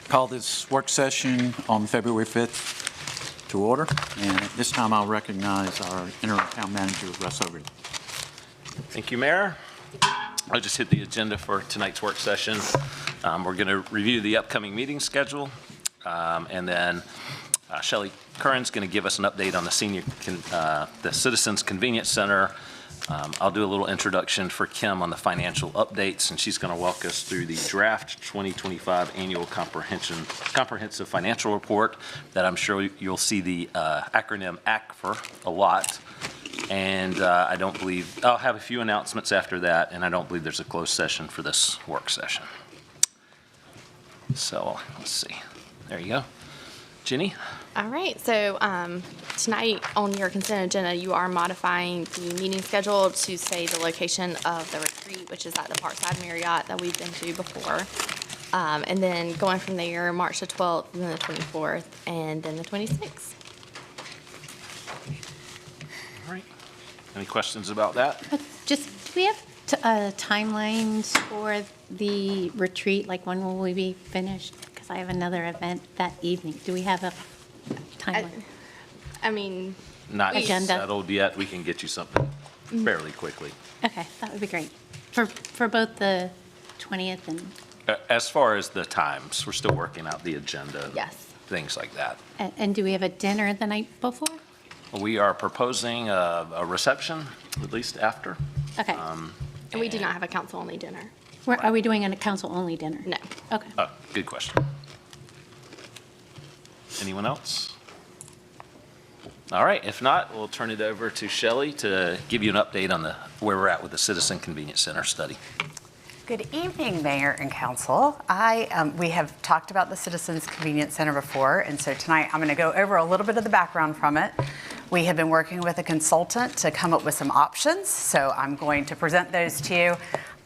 Call this work session on February 5th to order. And at this time, I'll recognize our interim town manager, Russ Overton. Thank you, Mayor. I'll just hit the agenda for tonight's work session. We're going to review the upcoming meeting schedule, and then Shelley Curran's going to give us an update on the Citizens Convenience Center. I'll do a little introduction for Kim on the financial updates, and she's going to walk us through the draft 2025 annual comprehensive financial report that I'm sure you'll see the acronym AC for a lot. And I don't believe, I'll have a few announcements after that, and I don't believe there's a closed session for this work session. So let's see. There you go. Jenny? All right, so tonight on your consent agenda, you are modifying the meeting schedule to say the location of the retreat, which is at the Parkside Marriott that we've been to before. And then going from there, March the 12th, and then the 24th, and then the 26th. All right. Any questions about that? Just, do we have timelines for the retreat? Like, when will we be finished? Because I have another event that evening. Do we have a timeline? I mean, Not Agenda. settled yet. We can get you something fairly quickly. Okay, that would be great. For both the 20th and, As far as the times, we're still working out the agenda. yes. Things like that. and do we have a dinner the night before? We are proposing a reception, at least after. Okay. And we do not have a council-only dinner. Are we doing a council-only dinner? No. Okay. Oh, good question. Anyone else? All right, if not, we'll turn it over to Shelley to give you an update on where we're at with the Citizen Convenience Center study. Good evening, Mayor and Council. We have talked about the Citizens Convenience Center before, and so tonight I'm going to go over a little bit of the background from it. We have been working with a consultant to come up with some options, so I'm going to present those to you.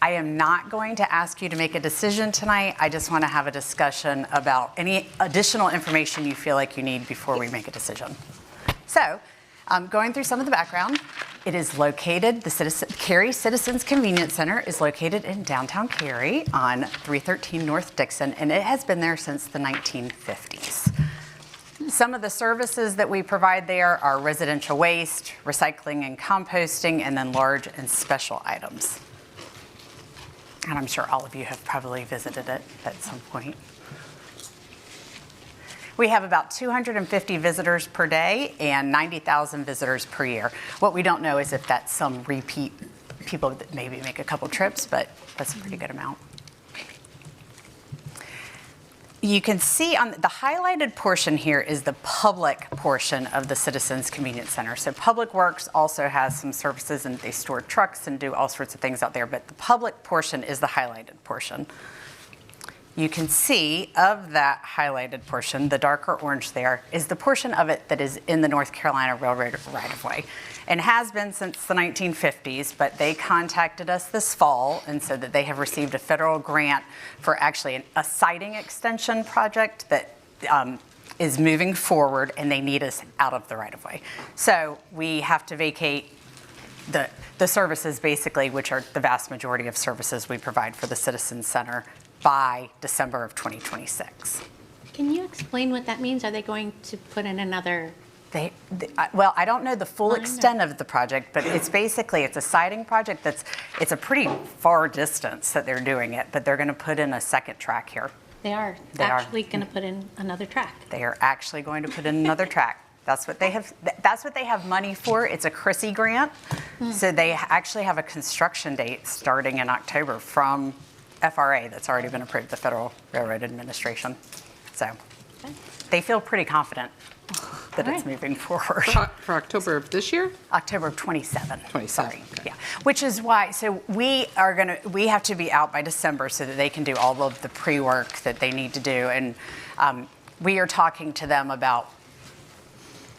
I am not going to ask you to make a decision tonight. I just want to have a discussion about any additional information you feel like you need before we make a decision. So, going through some of the background, it is located, the Cary Citizens Convenience Center is located in downtown Cary on 313 North Dixon, and it has been there since the 1950s. Some of the services that we provide there are residential waste, recycling and composting, and then large and special items. And I'm sure all of you have probably visited it at some point. We have about 250 visitors per day and 90,000 visitors per year. What we don't know is if that's some repeat people that maybe make a couple trips, but that's a pretty good amount. You can see on the highlighted portion here is the public portion of the Citizens Convenience Center. So Public Works also has some services, and they store trucks and do all sorts of things out there, but the public portion is the highlighted portion. You can see of that highlighted portion, the darker orange there, is the portion of it that is in the North Carolina Railroad right-of-way, and has been since the 1950s, but they contacted us this fall and said that they have received a federal grant for actually a siding extension project that is moving forward, and they need us out of the right-of-way. So we have to vacate the services, basically, which are the vast majority of services we provide for the Citizens Center, by December of 2026. Can you explain what that means? Are they going to put in another? Well, I don't know the full extent of the project, but it's basically, it's a siding project it's a pretty far distance that they're doing it, but they're going to put in a second track here. They are actually going to put in another track. They are actually going to put in another track. That's what they have money for. It's a Chrissy grant. So they actually have a construction date starting in October from FRA that's already been approved, the Federal Railroad Administration. So they feel pretty confident that it's moving forward. For October of this year? October of 27. 27, Sorry. okay. Yeah. Which is why, so we have to be out by December so that they can do all of the pre-work that they need to do. And we are talking to them about,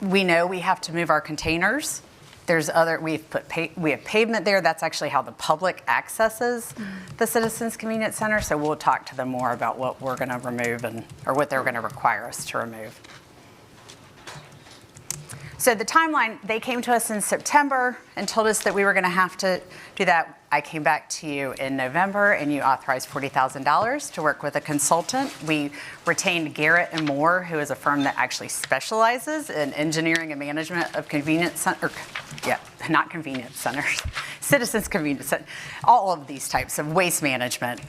we know we have to move our containers. We have pavement there. That's actually how the public accesses the Citizens Convenience Center. So we'll talk to them more about what we're going to remove or what they're going to require us to remove. So the timeline, they came to us in September and told us that we were going to have to do that. I came back to you in November, and you authorized $40,000 to work with a consultant. We retained Garrett and Moore, who is a firm that actually specializes in engineering and management of convenience centers. Not convenience centers, citizens convenience centers, all of these types of waste management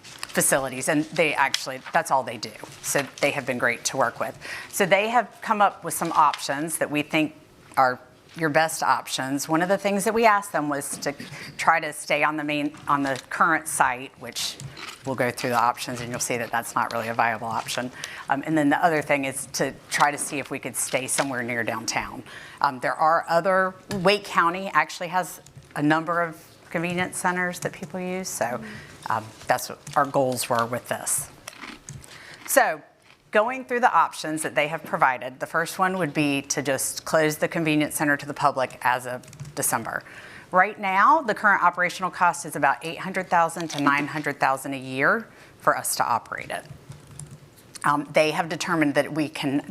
facilities, and that's all they do. So they have been great to work with. So they have come up with some options that we think are your best options. One of the things that we asked them was to try to stay on the current site, which we'll go through the options and you'll see that that's not really a viable option. And then the other thing is to try to see if we could stay somewhere near downtown. Wake County actually has a number of convenience centers that people use, so that's what our goals were with this. So, going through the options that they have provided, the first one would be to just close the convenience center to the public as of December. Right now, the current operational cost is about $800,000 to $900,000 a year for us to operate it. They have determined that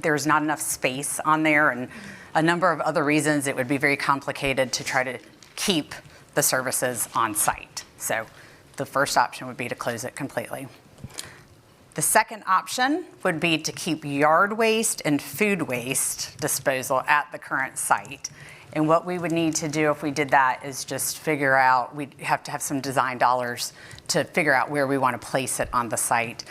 there's not enough space on there, and a number of other reasons it would be very complicated to try to keep the services on site. So the first option would be to close it completely. The second option would be to keep yard waste and food waste disposal at the current site. And what we would need to do if we did that is just figure out, we'd have to have some design dollars to figure out where we want to place it on the site.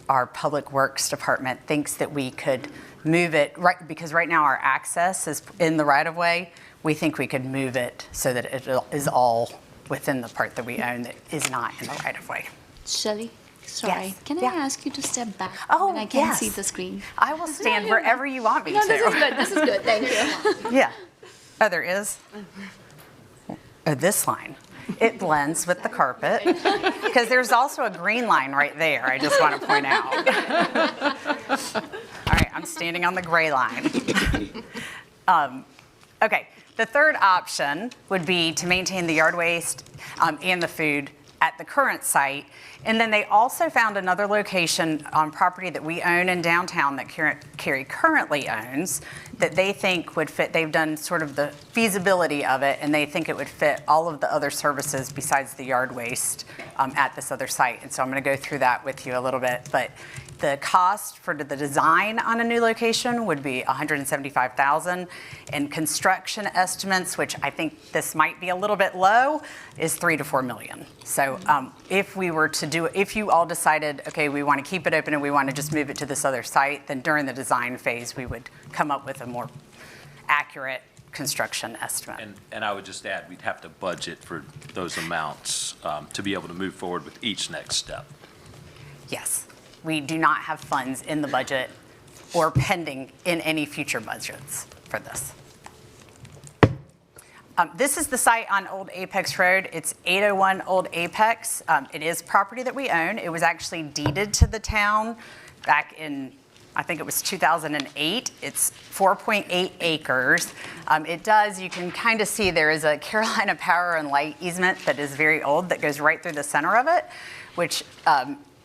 Our Public Works Department thinks that we could move it, because right now our access is in the right-of-way. We think we could move it so that it is all within the part that we own that is not in the right-of-way. Shelley, sorry. Yes. Can I Yeah. ask you to step back? Oh, and I can't yes. see the screen. I will stand wherever you want me No, to. this is good. This is good. Thank you. Yeah. Oh, there is? Oh, this line. It blends with the carpet, because there's also a green line right there, I just want to point out. All right, I'm standing on the gray line. Okay, the third option would be to maintain the yard waste and the food at the current site. And then they also found another location on property that we own in downtown that Cary currently owns that they think would fit. They've done sort of the feasibility of it, and they think it would fit all of the other services besides the yard waste at this other site. And so I'm going to go through that with you a little bit. But the cost for the design on a new location would be $175,000, and construction estimates, which I think this might be a little bit low, is $3 to $4 million. So if we were to do it, if you all decided, okay, we want to keep it open and we want to just move it to this other site, then during the design phase, we would come up with a more accurate construction estimate. And I would just add, we'd have to budget for those amounts to be able to move forward with each next step. Yes. We do not have funds in the budget or pending in any future budgets for this. This is the site on Old Apex Road. It's 801 Old Apex. It is property that we own. It was actually deeded to the town back in, I think it was 2008. It's 4.8 acres. You can kind of see there is a Carolina Power and Light easement that is very old that goes right through the center of it, which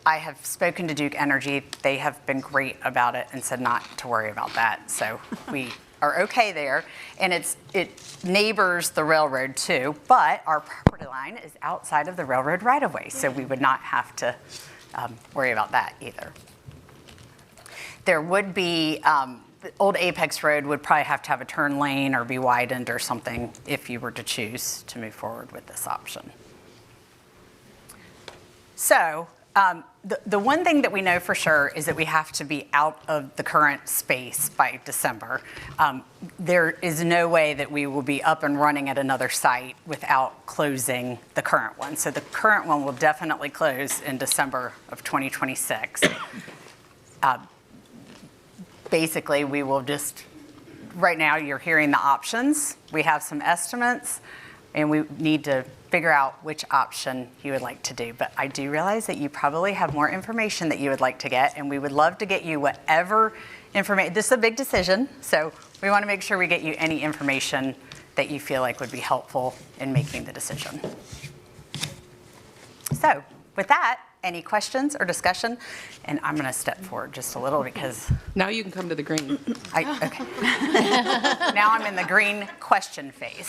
I have spoken to Duke Energy. They have been great about it and said not to worry about that. So we are okay there. And it neighbors the railroad too, but our property line is outside of the railroad right-of-way, so we would not have to worry about that either. There would be, Old Apex Road would probably have to have a turn lane or be widened or something if you were to choose to move forward with this option. So, the one thing that we know for sure is that we have to be out of the current space by December. There is no way that we will be up and running at another site without closing the current one. So the current one will definitely close in December of 2026. Basically, we will just, right now you're hearing the options. We have some estimates, and we need to figure out which option you would like to do. But I do realize that you probably have more information that you would like to get, and we would love to get you whatever information. This is a big decision, so we want to make sure we get you any information that you feel like would be helpful in making the decision. So with that, Any questions or discussion? And I'm going to step forward just a little because Now you can come to the green. okay. Now I'm in the green question phase.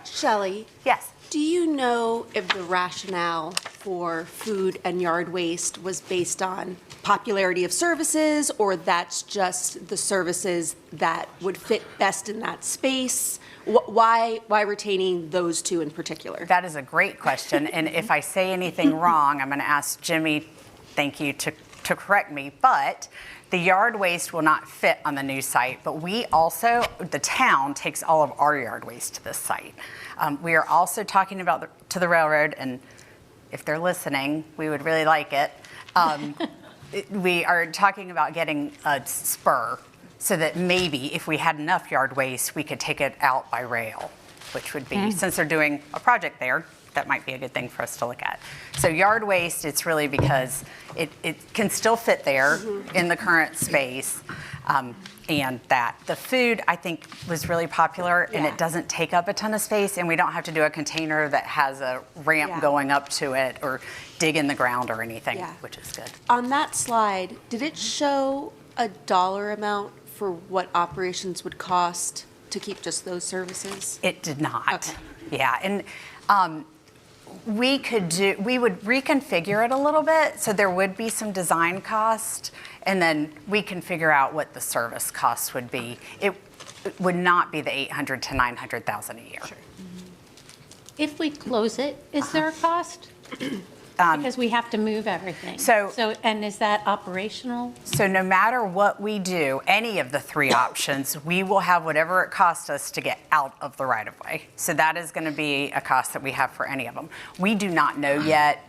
Shelley, Yes. do you know if the rationale for food and yard waste was based on popularity of services, or that's just the services that would fit best in that space? Why retaining those two in particular? That is a great question. And if I say anything wrong, I'm going to ask Jimmy, thank you, to correct me. But the yard waste will not fit on the new site. But we also, the town takes all of our yard waste to this site. We are also talking about to the railroad, and if they're listening, we would really like it. We are talking about getting a spur so that maybe if we had enough yard waste, we could take it out by rail, which would be, since they're doing a project there, that might be a good thing for us to look at. So yard waste, it's really because it can still fit there in the current space. And that the food, I think, was really popular, and Yeah. it doesn't take up a ton of space, and we don't have to do a container that has a ramp Yeah. going up to it or dig in the ground or anything, Yeah. which is good. On that slide, did it show a dollar amount for what operations would cost to keep just those services? It did not. Okay. Yeah, and we would reconfigure it a little bit, so there would be some design cost, and then we can figure out what the service costs would be. It would not be the 800 to 900,000 a year. If we close it, is there a cost? Because we have to move everything. So- And is that operational? So no matter what we do, any of the three options, we will have whatever it costs us to get out of the right-of-way. So that is going to be a cost that we have for any of them. We do not know yet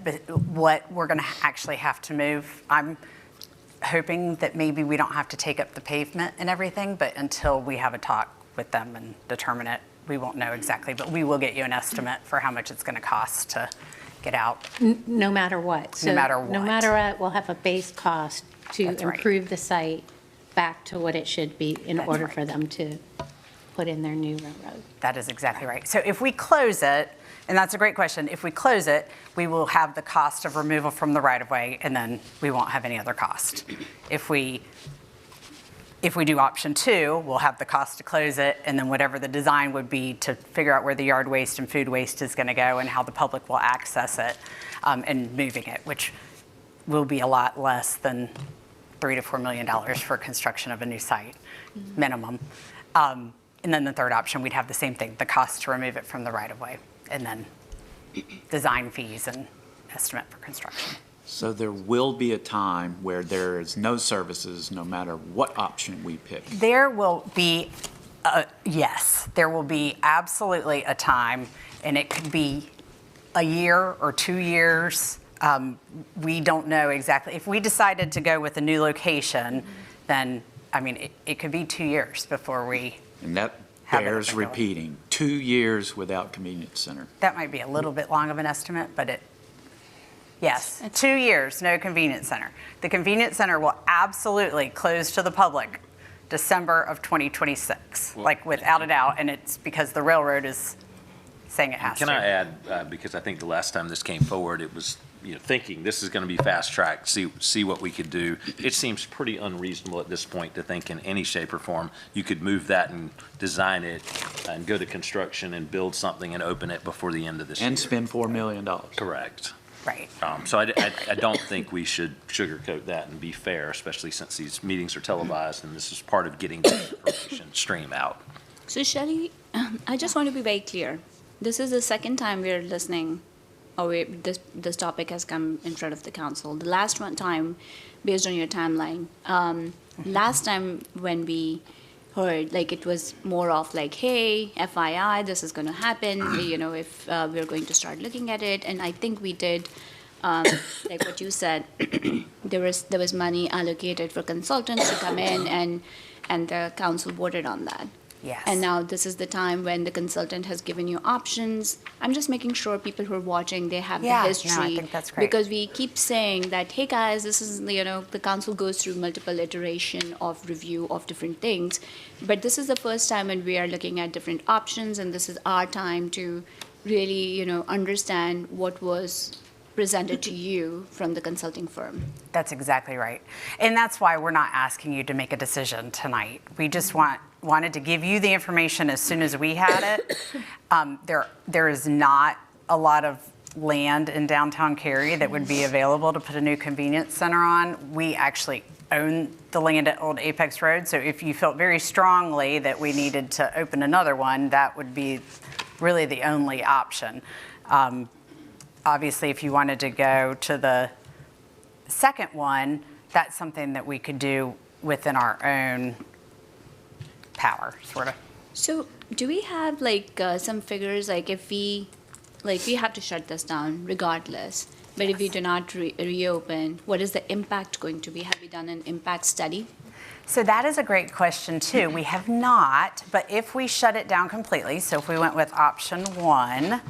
what we're going to actually have to move. I'm hoping that maybe we don't have to take up the pavement and everything, but until we have a talk with them and determine it, we won't know exactly. But we will get you an estimate for how much it's going to cost to get out. No matter what? So matter No what. matter what, we'll have a base cost to That's right. improve the site back to what it should be in That's order right. for them to put in their new railroad. That is exactly right. So if we close it, and that's a great question, if we close it, we will have the cost of removal from the right-of-way, and then we won't have any other cost. If we do option two, we'll have the cost to close it, and then whatever the design would be to figure out where the yard waste and food waste is going to go and how the public will access it, and moving it, which will be a lot less than $3 to $4 million for construction of a new site, minimum. And then the third option, we'd have the same thing, the cost to remove it from the right-of-way, and then design fees and estimate for construction. So there will be a time where there is no services, no matter what option we pick. There will be, yes, there will be absolutely a time, and it could be a year or 2 years. We don't know exactly. If we decided to go with a new location, then, I mean, it could be 2 years before we, And that Have it bears up and going. repeating, 2 years without convenience center. that might be a little bit long of an estimate, but yes, 2 years, no convenience center. The convenience center will absolutely close to the public December of 2026, like without a doubt, and it's because the railroad is saying it has to. Can I add, because I think the last time this came forward, it was, thinking this is going to be fast-tracked, see what we could do. It seems pretty unreasonable at this point to think in any shape or form you could move that and design it and go to construction and build something and open it before the end of this year. And spend $4 million. Correct. Right. So I don't think we should sugarcoat that and be fair, especially since these meetings are televised and this is part of getting the information stream out. So Shelley, I just want to be very clear. This is the second time we're listening, or this topic has come in front of the council. The last one time, based on your timeline, last time when we heard, like, it was more of like, hey, FYI, this is going to happen, if we're going to start looking at it. And I think we did, like what you said, there was money allocated for consultants to come in, and the council voted on that. Yes. And now this is the time when the consultant has given you options. I'm just making sure people who are watching, they have Yeah, no, I the history. think that's great. Because we keep saying that, hey guys, this is, the council goes through multiple iteration of review of different things. But this is the first time when we are looking at different options, and this is our time to really, understand what was presented to you from the consulting firm. That's exactly right. And that's why we're not asking you to make a decision tonight. We just wanted to give you the information as soon as we had it. There is not a lot of land in downtown Cary that would be available to put a new convenience center on. We actually own the land at Old Apex Road, so if you felt very strongly that we needed to open another one, that would be really the only option. Obviously, if you wanted to go to the second one, that's something that we could do within our own power, sort of. So do we have some figures, like if we have to shut this down regardless, but if we do not reopen, what is the impact going to be? Have we done an impact study? So that is a great question too. We have not, but if we shut it down completely, so if we went with option one,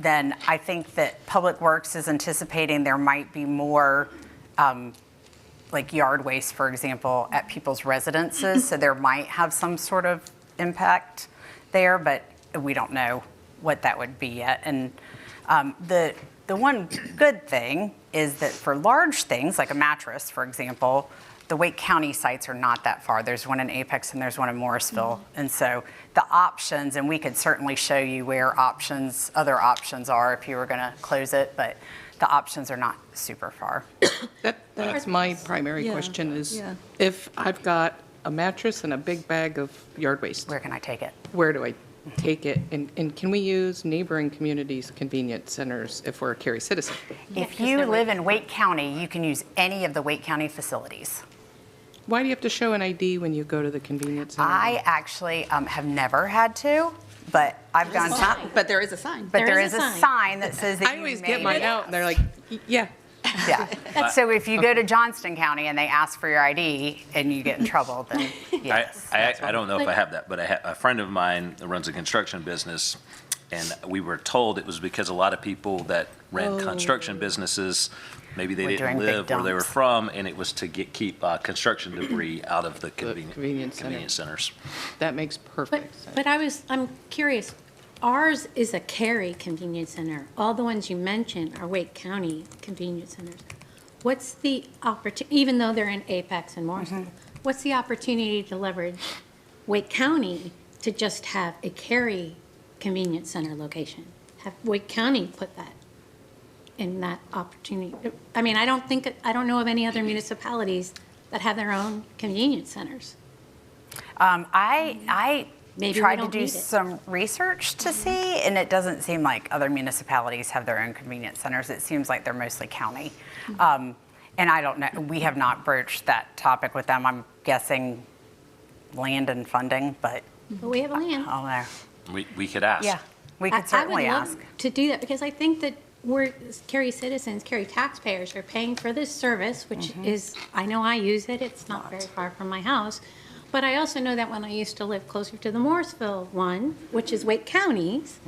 then I think that Public Works is anticipating there might be more like yard waste, for example, at people's residences. So there might have some sort of impact there, but we don't know what that would be yet. And the one good thing is that for large things, like a mattress, for example, the Wake County sites are not that far. There's one in Apex and there's one in Morrisville. And so the options, and we could certainly show you where other options are if you were going to close it, but the options are not super far. That's my primary question is, if I've got a mattress and a big bag of yard waste, Where can I take it? where do I take it? And can we use neighboring communities' convenience centers if we're a Cary citizen? If you live in Wake County, you can use any of the Wake County facilities. Why do you have to show an ID when you go to the convenience center? I actually have never had to, but I've gone to. But there is a sign. But there is a sign that says that I you always may get mine out and they're like, yeah. Yeah. So if you go to Johnston County and they ask for your ID and you get in trouble, then yes. I don't know if I have that, but a friend of mine runs a construction business, and we were told it was because a lot of people that ran construction businesses, maybe they Were didn't doing big live where they were dumps. from, and it was to keep construction debris out of the convenience convenience centers. That makes But, perfect sense. but I'm curious, ours is a Cary convenience center. All the ones you mentioned are Wake County convenience centers. What's the opportunity, even though they're in Apex and Morrisville, what's the opportunity to leverage Wake County to just have a Cary convenience center location? Have Wake County put that in that opportunity? I mean, I don't know of any other municipalities that have their own convenience centers. I Maybe we tried to don't do need it. some research to see, and it doesn't seem like other municipalities have their own convenience centers. It seems like they're mostly county. And I don't know, we have not broached that topic with them. I'm guessing land and funding, but But we have land. I don't know. We could ask. Yeah, we could certainly I ask. would love to do that, because I think that we're, Cary citizens, Cary taxpayers are paying for this service, which is, I know I use it, it's not very far from my house. But I also know that when I used to live closer to the Morrisville one, which is Wake County's,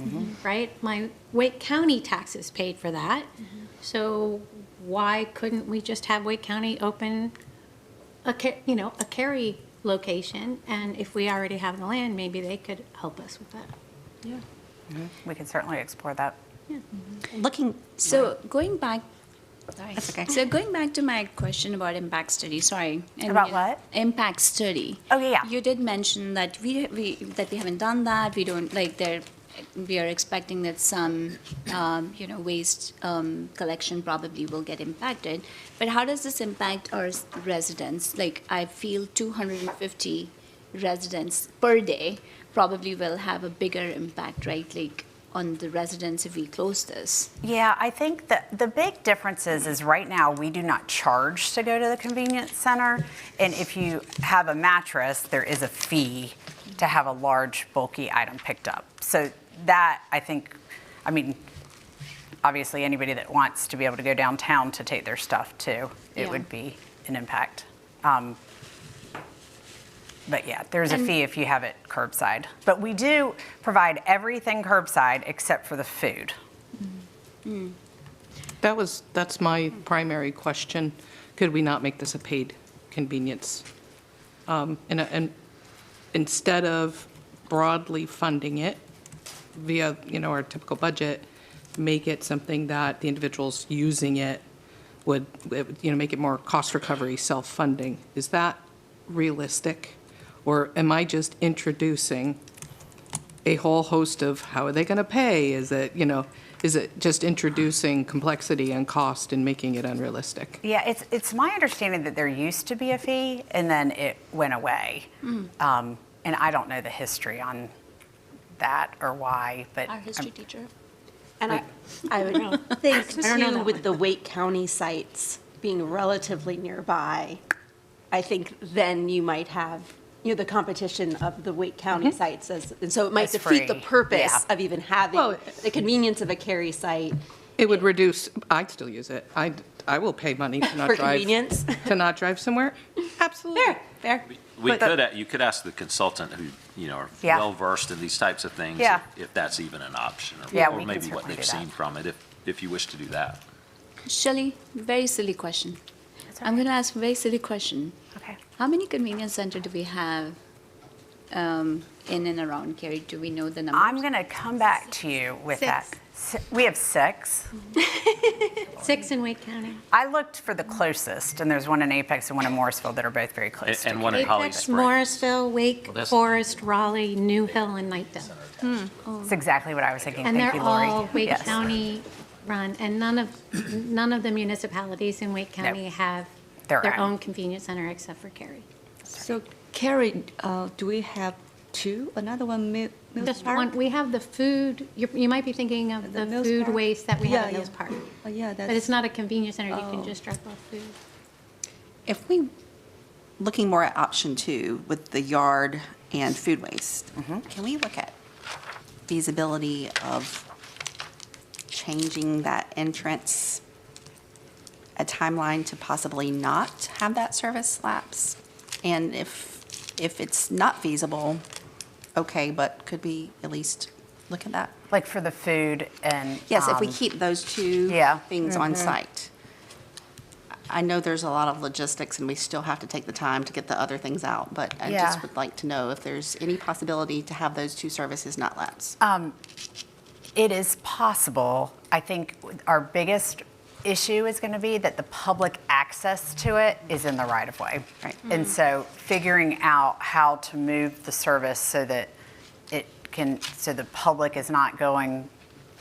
right? My Wake County taxes paid for that. So why couldn't we just have Wake County open a Cary location? And if we already have the land, maybe they could help us with that. We could certainly explore that. So going back, That's okay. so going back to my question about impact study, sorry. And, About what? Impact study. Oh, yeah. You did mention that we haven't done that. We don't, we are expecting that some, waste collection probably will get impacted. But how does this impact our residents? Like, I feel 250 residents per day probably will have a bigger impact, right? Like, on the residents if we close this. Yeah, I think that the big difference is right now, we do not charge to go to the convenience center. And if you have a mattress, there is a fee to have a large bulky item picked up. So that, I think, I mean, obviously anybody that wants to be able to go downtown to take their stuff too, it Yeah. would be an impact. But yeah, there's a fee if you have it curbside. But we do provide everything curbside except for the food. That's my primary question. Could we not make this a paid convenience? And instead of broadly funding it via, our typical budget, make it something that the individuals using it would, make it more cost recovery, self-funding. Is that realistic? Or am I just introducing a whole host of how are they going to pay? Is it just introducing complexity and cost and making it unrealistic? Yeah, it's my understanding that there used to be a fee and then it went away. And I don't know the history on that or why, but. Our history teacher. And I would think too, with the Wake County sites being relatively nearby, I think then you might have, the competition of the Wake County sites and so it might As defeat the free, purpose yeah. of even having the convenience of a Cary site It would reduce, I'd still use it. I will pay money to not for drive. convenience. To not drive somewhere? Absolutely. Fair. You could ask the consultant who, are Yeah. well-versed in these types of things. Yeah. If that's even an option, Yeah, or we can maybe what certainly they've do that. seen from it, if you wish to do that. Shelley, very silly question. That's all I'm right. going to ask a very silly question. Okay. How many convenience centers do we have in and around Cary? Do we know the numbers? I'm going to come back to you with that. We have 6. 6 in Wake County. I looked for the closest, and there's one in Apex and one in Morrisville that are both very close to And one in Holly Apex, Springs. Morrisville, Wake that's- Forest, Raleigh, New Hill, and Knightdale. That's exactly what I was thinking. And Thank they're you, Lori. all Wake Yes. County run, and none of the municipalities in Wake County have Their their own. own convenience center except for Cary. So Cary, do we have 2? Another one, Mills Just Park? one, we have the food, you might be thinking of The the Mills food Park? waste that we have at Yeah, Mills yeah. Park. Oh, yeah, But it's not a convenience center, you can Oh. just drop off food. If we, looking more at option 2 with the yard and food waste, can we look at feasibility of changing that entrance, a timeline to possibly not have that service lapse? And if it's not feasible, okay, but could we at least look at that? Like for the food and. Yes, if we keep those two Yeah. things on site. I know there's a lot of logistics and we still have to take the time to get the other things out, but I Yeah. just would like to know if there's any possibility to have those 2 services not lapse. It is possible. I think our biggest issue is going to be that the public access to it is in the right-of-way. Right. And so figuring out how to move the service so that so the public is not going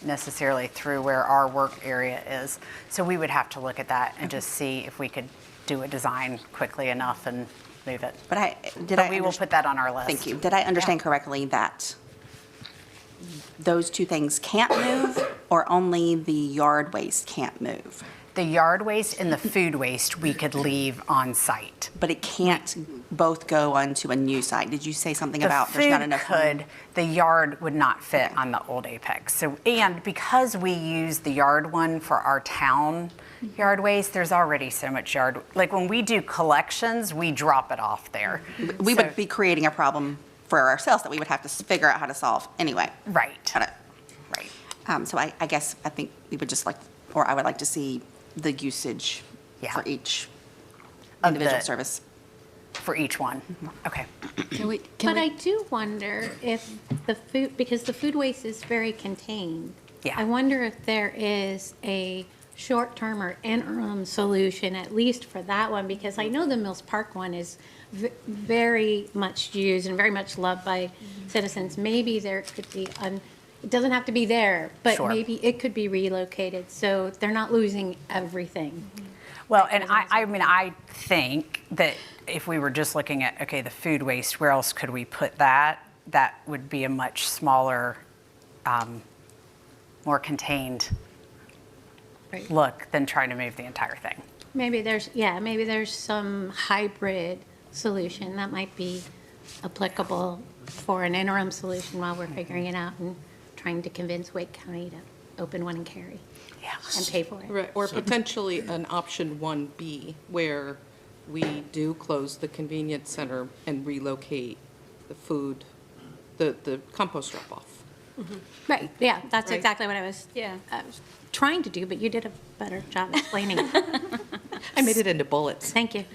necessarily through where our work area is. So we would have to look at that and just see if we could do a design quickly enough and move it. But We will put that on our list. Thank you. Did I understand correctly that those 2 things can't move or only the yard waste can't move? The yard waste and the food waste we could leave on site. But it can't both go onto a new site? Did you say something about The there's not food enough room? could, the yard would not fit on the old Apex. So, and because we use the yard one for our town yard waste, there's already so much yard, like when we do collections, we drop it off there. We So- would be creating a problem for ourselves that we would have to figure out how to solve anyway. Right, Got it. right. So I guess I think we would just like, or I would like to see the usage Yeah. for each Of individual the- service. For each one. Okay. But I do wonder if the food, because the food waste is very contained. Yeah. I wonder if there is a short-term or interim solution, at least for that one, because I know the Mills Park one is very much used and very much loved by citizens. Maybe there could be, it doesn't have to be there, but Sure. maybe it could be relocated, so they're not losing everything. Well, and I mean, I think that if we were just looking at, okay, the food waste, where else could we put that? That would be a much smaller, more contained Right. look than trying to move the entire thing. Maybe there's some hybrid solution that might be applicable for an interim solution while we're figuring it out and trying to convince Wake County to open one in Cary Yeah. and pay for it. Right, or potentially an option 1B, where we do close the convenience center and relocate the food, the compost drop-off. Right, yeah, that's Right. exactly what I was trying to do, but you did a better job explaining it. I made it into bullets. Thank you.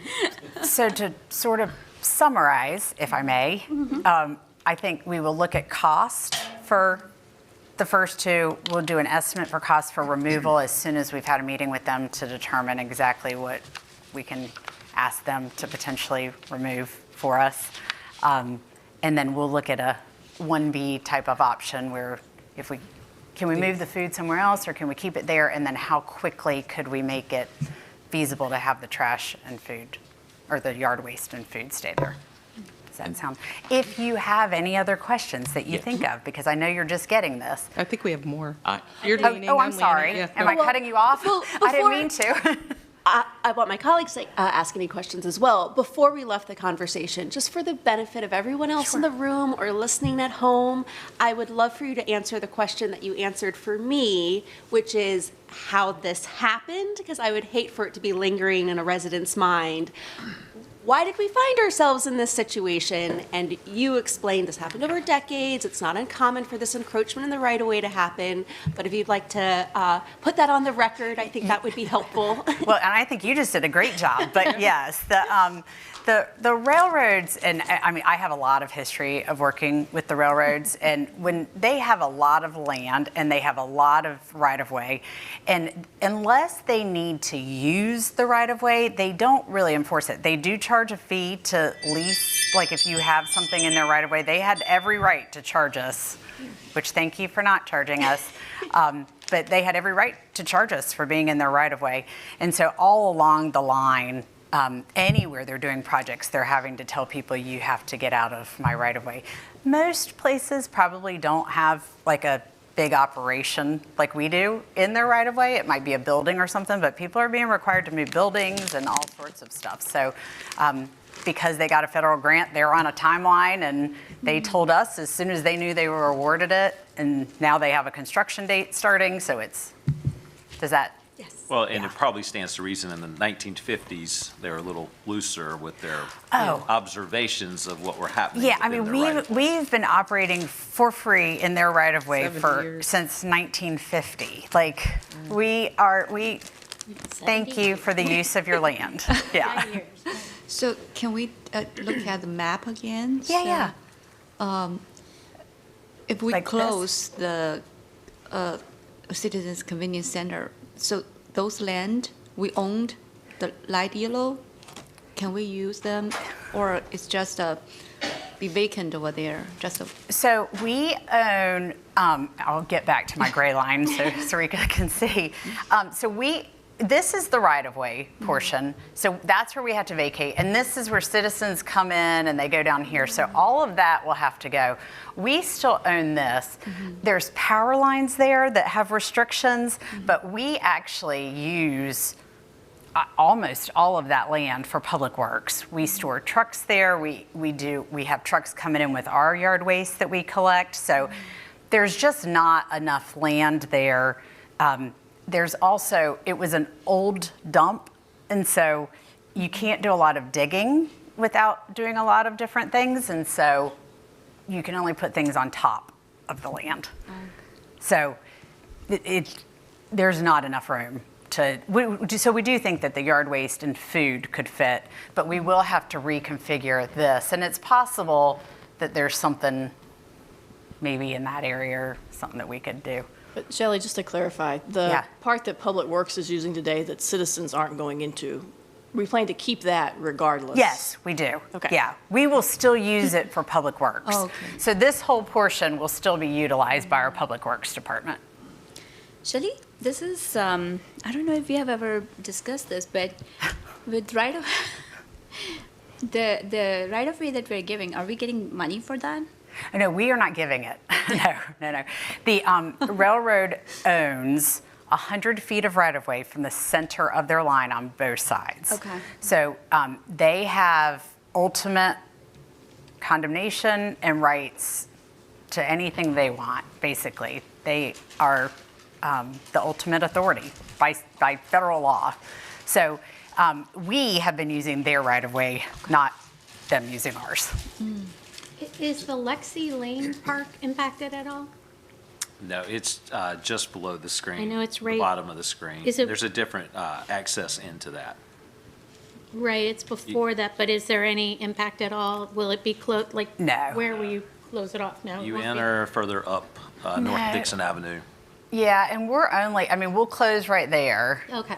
So to sort of summarize, if I may, I think we will look at cost for the first two. We'll do an estimate for cost for removal as soon as we've had a meeting with them to determine exactly what we can ask them to potentially remove for us. And then we'll look at a 1B type of option where can we move the food somewhere else or can we keep it there? And then how quickly could we make it feasible to have the trash and food, or the yard waste and food stay there? Does that sound? If you have any other questions that you think of, because I know you're just getting this. I think we have more. Oh, I'm sorry. Am I cutting you off? Well, I didn't before- mean to. I want my colleagues to ask any questions as well. Before we left the conversation, just for the benefit of everyone else in the room or listening at home, I would love for you to answer the question that you answered for me, which is how this happened, because I would hate for it to be lingering in a resident's mind. Why did we find ourselves in this situation? And you explained this happened over decades. It's not uncommon for this encroachment in the right-of-way to happen. But if you'd like to put that on the record, I think that would be helpful. Well, and I think you just did a great job. But yes, the railroads, and I mean, I have a lot of history of working with the railroads, and when they have a lot of land and they have a lot of right-of-way, and unless they need to use the right-of-way, they don't really enforce it. They do charge a fee to lease, like if you have something in their right-of-way, they had every right to charge us, which thank you for not charging us. But they had every right to charge us for being in their right-of-way. And so all along the line, anywhere they're doing projects, they're having to tell people you have to get out of my right-of-way. Most places probably don't have like a big operation like we do in their right-of-way. It might be a building or something, but people are being required to move buildings and all sorts of stuff. So because they got a federal grant, they're on a timeline, and they told us as soon as they knew they were awarded it, and now they have a construction date starting, so does that? Yes. Well, and it probably stands to reason in the 1950s, they were a little looser with their observations of what were happening. Yeah, I mean, we've been operating for free in their right-of-way 70 years. since 1950. Like, thank you for the use of your land. Yeah. So can we look at the map again? Yeah, So, if we Like this? close the Citizens Convenience Center, so those land we owned, the light yellow, can we use them, or it's just be vacant over there? So we own, I'll get back to my gray line so Sarika can see. This is the right-of-way portion. So that's where we have to vacate. And this is where citizens come in and they go down here. So all of that will have to go. We still own this. There's power lines there that have restrictions, but we actually use almost all of that land for public works. We store trucks there. We have trucks coming in with our yard waste that we collect. So there's just not enough land there. There's also, it was an old dump, and so you can't do a lot of digging without doing a lot of different things, and so you can only put things on top of the land. So there's not enough room so we do think that the yard waste and food could fit, but we will have to reconfigure this, and it's possible that there's something maybe in that area or something that we could do. But Shelley, just to clarify, the Yeah. part that Public Works is using today that citizens aren't going into, we plan to keep that regardless? Yes, we do. Okay. Yeah, we will still use it for Public Works. Oh, okay. So this whole portion will still be utilized by our Public Works Department. Shelley, this is, I don't know if we have ever discussed this, but with the right-of-way that we're giving, are we getting money for that? No, we are not giving it. No. The railroad owns 100 feet of right-of-way from the center of their line on both sides. Okay. So they have ultimate condemnation and rights to anything they want, basically. They are the ultimate authority by federal law. So we have been using their right-of-way, not them using ours. Is the Lexi Lane Park impacted at all? No, it's just below the screen. I know it's right- The bottom of the screen. Is it- There's a different access into that. Right, it's before that, but is there any impact at all? Will it be closed, like? No. Where will you close it off? No? it You won't be? enter further up North No. Dixon Avenue. Yeah, and we're only, I mean, we'll close right there. Okay,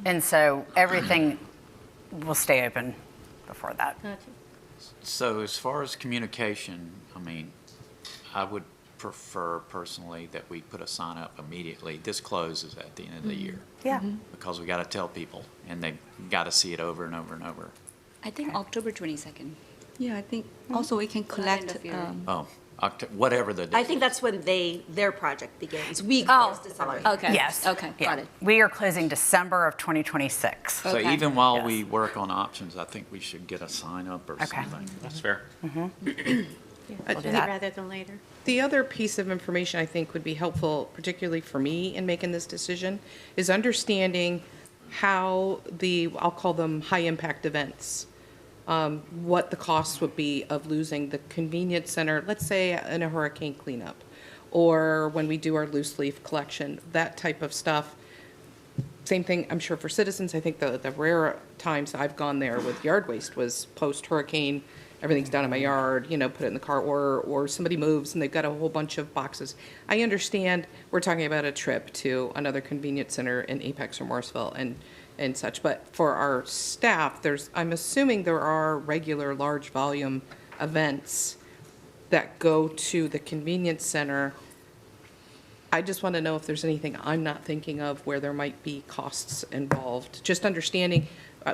And so everything will stay open before that. gotcha. So as far as communication, I mean, I would prefer personally that we put a sign up immediately. This closes at the end of the year. Yeah. Because we got to tell people, and they got to see it over and over and over. I think October 22nd. Yeah, I think also we can end collect, of year. Oh, whatever the date. I think that's when their project begins. We Oh, close December. okay. Yes. Okay, Yeah. got it. We are closing December of 2026. So Okay. even while Yes. we work on options, I think we should get a sign up or Okay. something. That's fair. Yeah, We'll do sooner that. rather than later. The other piece of information I think would be helpful, particularly for me in making this decision, is understanding how I'll call them high-impact events, what the costs would be of losing the convenience center, let's say in a hurricane cleanup, or when we do our loose leaf collection, that type of stuff. Same thing, I'm sure for citizens, I think the rare times I've gone there with yard waste was post-hurricane, everything's down in my yard, put it in the car, or somebody moves and they've got a whole bunch of boxes. I understand we're talking about a trip to another convenience center in Apex or Morrisville and such, but for our staff, I'm assuming there are regular large volume events that go to the convenience center. I just want to know if there's anything I'm not thinking of where there might be costs involved. Just understanding,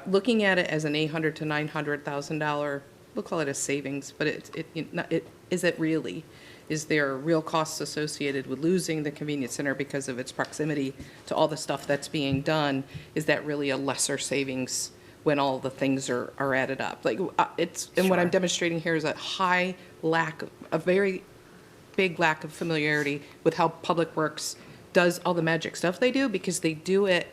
looking at it as an $800,000 to $900,000, we'll call it a savings, but is it really? Is there real costs associated with losing the convenience center because of its proximity to all the stuff that's being done? Is that really a lesser savings when all the things are added up? And what I'm demonstrating here is a very big lack of familiarity with how Public Works does all the magic stuff they do, because they do it,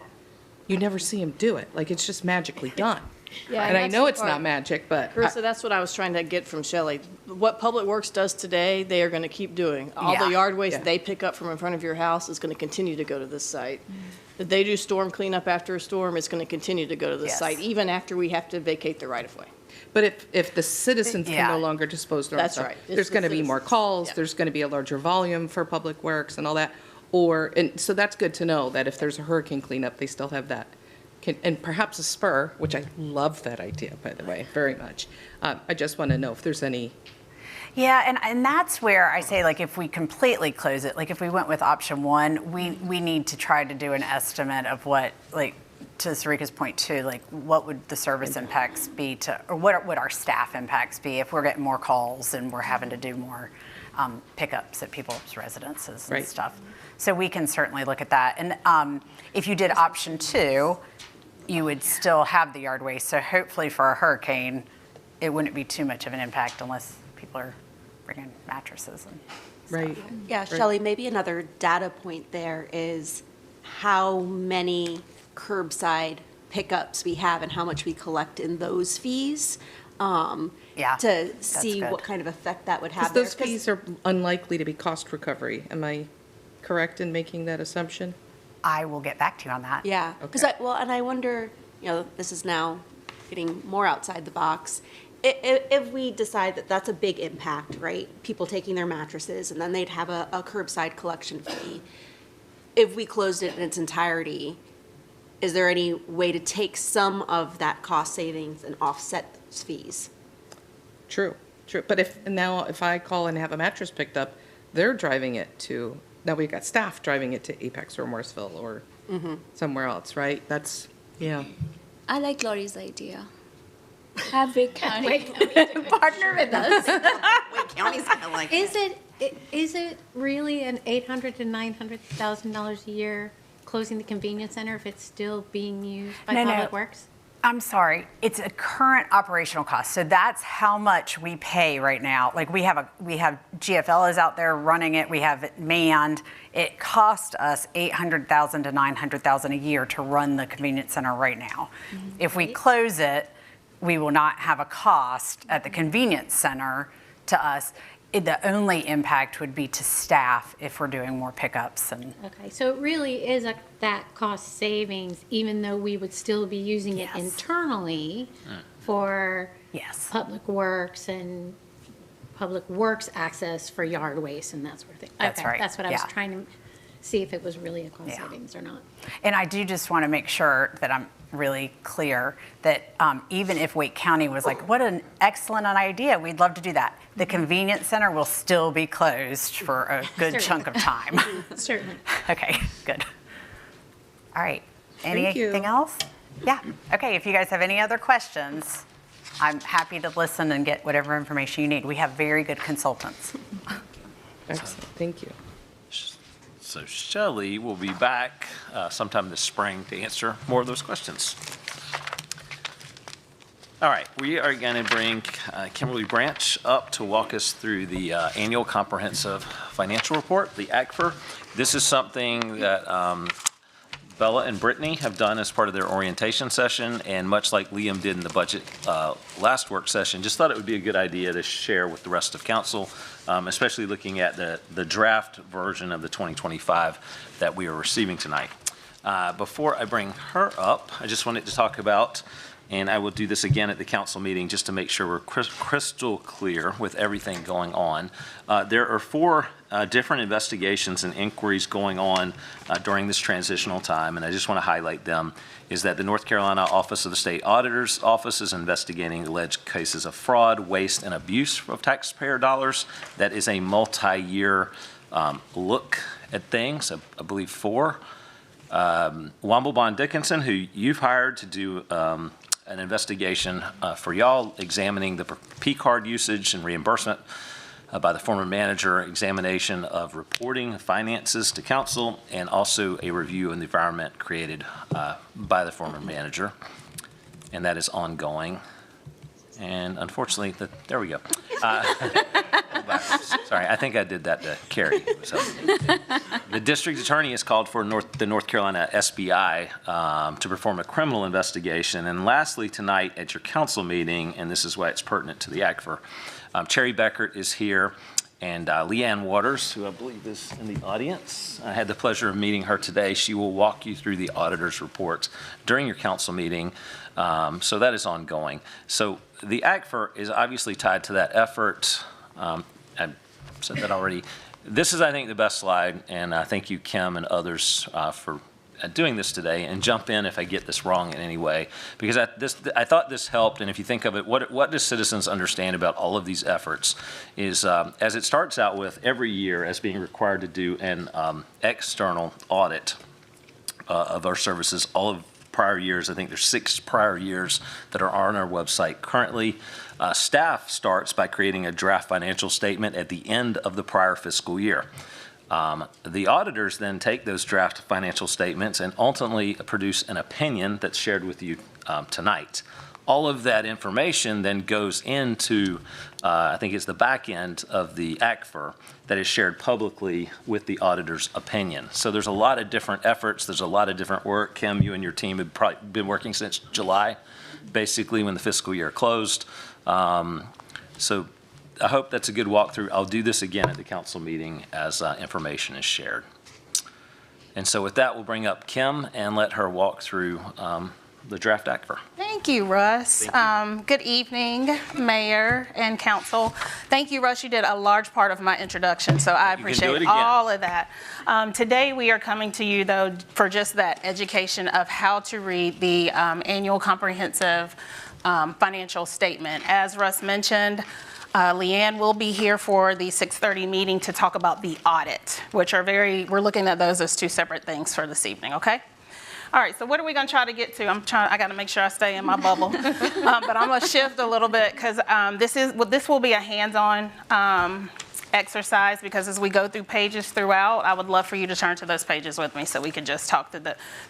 you never see them do it. It's just magically done. Yeah, And I that's know the it's part. not magic, but Carissa, that's what I was trying to get from Shelley. What Public Works does today, they are going to keep doing. All Yeah. the yard waste Yeah. they pick up from in front of your house is going to continue to go to this site. If they do storm cleanup after a storm, it's going to continue to go to this Yes. site, even after we have to vacate the right-of-way. But if the citizens can no Yeah. longer dispose of their That's stuff, right. It's there's the going to be more citizens. calls, Yeah. there's going to be a larger volume for Public Works and all that. And so that's good to know, that if there's a hurricane cleanup, they still have that. And perhaps a spur, which I love that idea, by the way, very much. I just want to know if there's any. Yeah, and that's where I say, if we completely close it, if we went with option one, we need to try to do an estimate of what, to Sarika's point too, what would the service impacts be or what would our staff impacts be if we're getting more calls and we're having to do more pickups at people's residences and Right. stuff. So we can certainly look at that. And if you did option two, you would still have the yard waste. So hopefully for a hurricane, it wouldn't be too much of an impact unless people are bringing mattresses and Right. Yeah, Shelley, maybe another data point there is how many curbside pickups we have and how much we collect in those fees. Yeah, To that's see good. what kind of effect that would Because have there. those fees are unlikely to be cost recovery. Am I correct in making that assumption? I will get back to you on that. Yeah, because Okay. and I wonder, this is now getting more outside the box. If we decide that that's a big impact, right? People taking their mattresses, and then they'd have a curbside collection fee. If we closed it in its entirety, is there any way to take some of that cost savings and offset those fees? True. But if I call and have a mattress picked up, they're driving it to, now we've got staff driving it to Apex or Morrisville or somewhere else, right? That's, yeah. I like Lori's idea. Have Wake County. Partner with us. Wait, county's gonna like it. Is it really an $800,000 to $900,000 a year closing the convenience center if it's still being used by No, no. Public Works? I'm sorry, it's a current operational cost. So that's how much we pay right now. We have GFL is out there running it. We have it manned. It costs us $800,000 to $900,000 a year to run the convenience center right now. If we close it, we will not have a cost at the convenience center to us. The only impact would be to staff if we're doing more pickups and. Okay, so it really is that cost savings, even though we would still be using it Yes. internally for Yes. Public Works and public works access for yard waste and that sort of thing. That's Okay, right, That's what I was yeah. trying to see if it was really a cost Yeah. savings or not. And I do just want to make sure that I'm really clear that even if Wake County was like, what an excellent idea, we'd love to do that, the convenience center will still be closed for a good chunk of time. Certainly. Okay, good. All right. Thank you. Anything else? Yeah. Okay, if you guys have any other questions, I'm happy to listen and get whatever information you need. We have very good consultants. Excellent, thank you. So Shelley will be back sometime this spring to answer more of those questions. All right, we are going to bring Kimberly Branch up to walk us through the annual comprehensive financial report, the ACFR. This is something that Bella and Brittany have done as part of their orientation session, and much like Liam did in the budget last work session, just thought it would be a good idea to share with the rest of council, especially looking at the draft version of the 2025 that we are receiving tonight. Before I bring her up, I just wanted to talk about, and I will do this again at the council meeting just to make sure we're crystal clear with everything going on. There are 4 different investigations and inquiries going on during this transitional time, and I just want to highlight them, is that the North Carolina Office of the State Auditor's Office is investigating alleged cases of fraud, waste, and abuse of taxpayer dollars. That is a multi-year look at things, I believe 4. Womble Bond Dickinson, who you've hired to do an investigation for y'all, examining the P-card usage and reimbursement by the former manager, examination of reporting finances to council, and also a review of the environment created by the former manager. And that is ongoing. And unfortunately, there we go. Sorry, I think I did that to Cary. So, the district attorney has called for the North Carolina SBI to perform a criminal investigation. And lastly, tonight at your council meeting, and this is why it's pertinent to the ACFR, Cherry Beckert is here, and Leanne Waters, who I believe is in the audience. I had the pleasure of meeting her today. She will walk you through the auditor's report during your council meeting. So that is ongoing. So the ACFR is obviously tied to that effort. I said that already. This is, I think, the best slide, and thank you, Kim, and others for doing this today, and jump in if I get this wrong in any way, because I thought this helped. And if you think of it, what do citizens understand about all of these efforts is, as it starts out with every year as being required to do an external audit of our services, all of prior years. I think there's 6 prior years that are on our website currently. Staff starts by creating a draft financial statement at the end of the prior fiscal year. The auditors then take those draft financial statements and ultimately produce an opinion that's shared with you tonight. All of that information then goes into, I think it's the back end of the ACFR that is shared publicly with the auditor's opinion. So there's a lot of different efforts. There's a lot of different work. Kim, you and your team have probably been working since July, basically when the fiscal year closed. So I hope that's a good walkthrough. I'll do this again at the council meeting as information is shared. And so with that, we'll bring up Kim and let her walk through the draft ACFR. Thank you, Russ. Good evening, Mayor and Council. Thank you, Russ. You did a large part of my introduction, so I appreciate all of that. Today, we are coming to you, though, for just that education of how to read the annual comprehensive financial statement. As Russ mentioned, Leanne will be here for the 6:30 meeting to talk about the audit, which are we're looking at those as 2 separate things for this evening, okay? All right, so what are we going to try to get to? I got to make sure I stay in my bubble. But I'm going to shift a little bit because this will be a hands-on exercise, because as we go through pages throughout, I would love for you to turn to those pages with me so we can just talk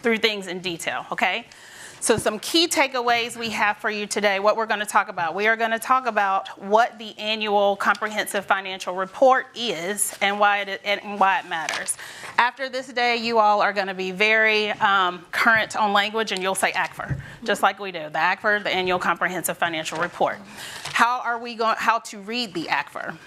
through things in detail, okay? So some key takeaways we have for you today, what we're going to talk about. We are going to talk about what the annual comprehensive financial report is and why it matters. After this day, you all are going to be very current on language, and you'll say ACFR, just like we do. The ACFR, the annual comprehensive financial report. How to read the ACFR?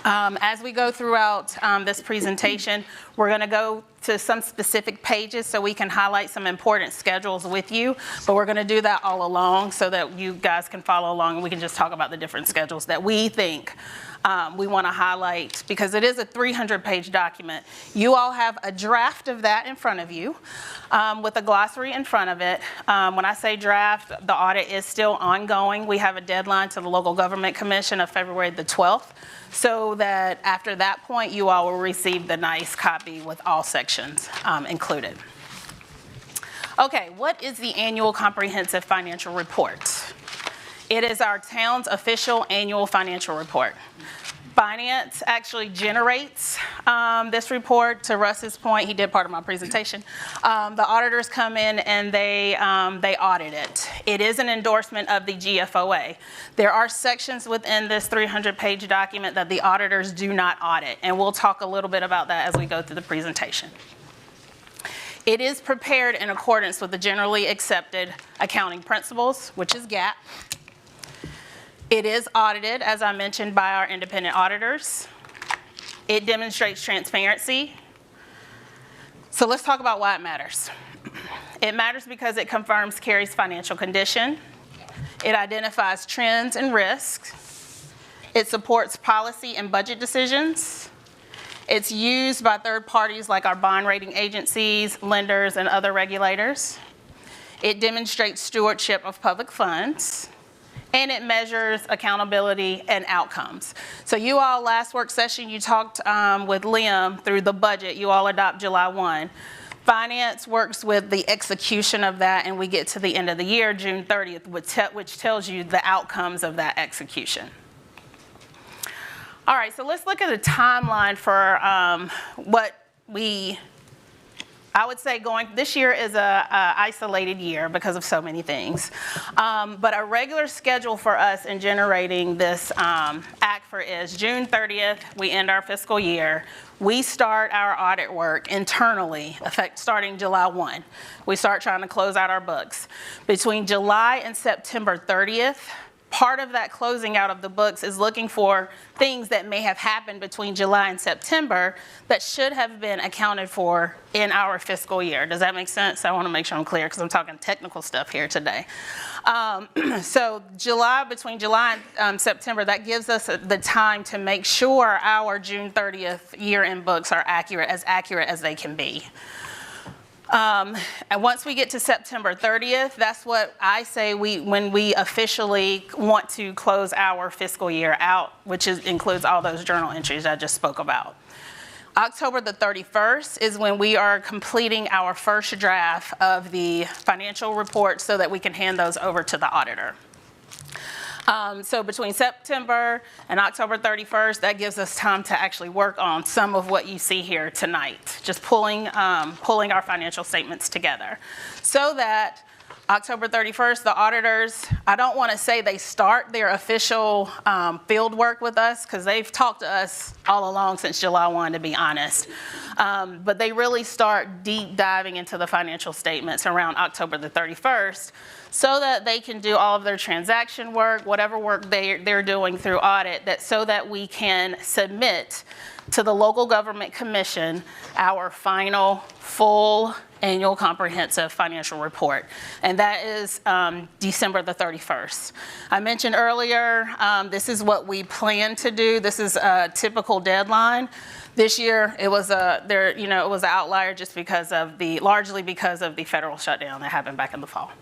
As we go throughout this presentation, we're going to go to some specific pages so we can highlight some important schedules with you, but we're going to do that all along so that you guys can follow along and we can just talk about the different schedules that we think we want to highlight, because it is a 300-page document. You all have a draft of that in front of you with a glossary in front of it. When I say draft, the audit is still ongoing. We have a deadline to the Local Government Commission of February the 12th, so that after that point, you all will receive the nice copy with all sections included. Okay, what is the annual comprehensive financial report? It is our town's official annual financial report. Finance actually generates this report. To Russ's point, he did part of my presentation. The auditors come in and they audit it. It is an endorsement of the GFOA. There are sections within this 300-page document that the auditors do not audit, and we'll talk a little bit about that as we go through the presentation. It is prepared in accordance with the generally accepted accounting principles, which is GAAP. It is audited, as I mentioned, by our independent auditors. It demonstrates transparency. So let's talk about why it matters. It matters because it confirms Cary's financial condition. It identifies trends and risks. It supports policy and budget decisions. It's used by third parties like our bond rating agencies, lenders, and other regulators. It demonstrates stewardship of public funds. And it measures accountability and outcomes. So you all, last work session, you talked with Liam through the budget. You all adopt July 1. Finance works with the execution of that, and we get to the end of the year, June 30th, which tells you the outcomes of that execution. All right, so let's look at a timeline for I would say this year is a isolated year because of so many things. But a regular schedule for us in generating this ACFR is June 30th, we end our fiscal year. We start our audit work internally, starting July 1. We start trying to close out our books. Between July and September 30th, part of that closing out of the books is looking for things that may have happened between July and September that should have been accounted for in our fiscal year. Does that make sense? I want to make sure I'm clear because I'm talking technical stuff here today. So between July and September, that gives us the time to make sure our June 30th year-end books are accurate as they can be. And once we get to September 30th, that's what I say when we officially want to close our fiscal year out, which includes all those journal entries I just spoke about. October the 31st is when we are completing our first draft of the financial report so that we can hand those over to the auditor. So between September and October 31st, that gives us time to actually work on some of what you see here tonight, just pulling our financial statements together. So that October 31st, the auditors, I don't want to say they start their official field work with us because they've talked to us all along since July 1, to be honest. But they really start deep diving into the financial statements around October the 31st so that they can do all of their transaction work, whatever work they're doing through audit, so that we can submit to the Local Government Commission our final full annual comprehensive financial report, and that is December the 31st. I mentioned earlier, this is what we plan to do. This is a typical deadline. This year, it was it was an outlier just largely because of the federal shutdown that happened back in the fall.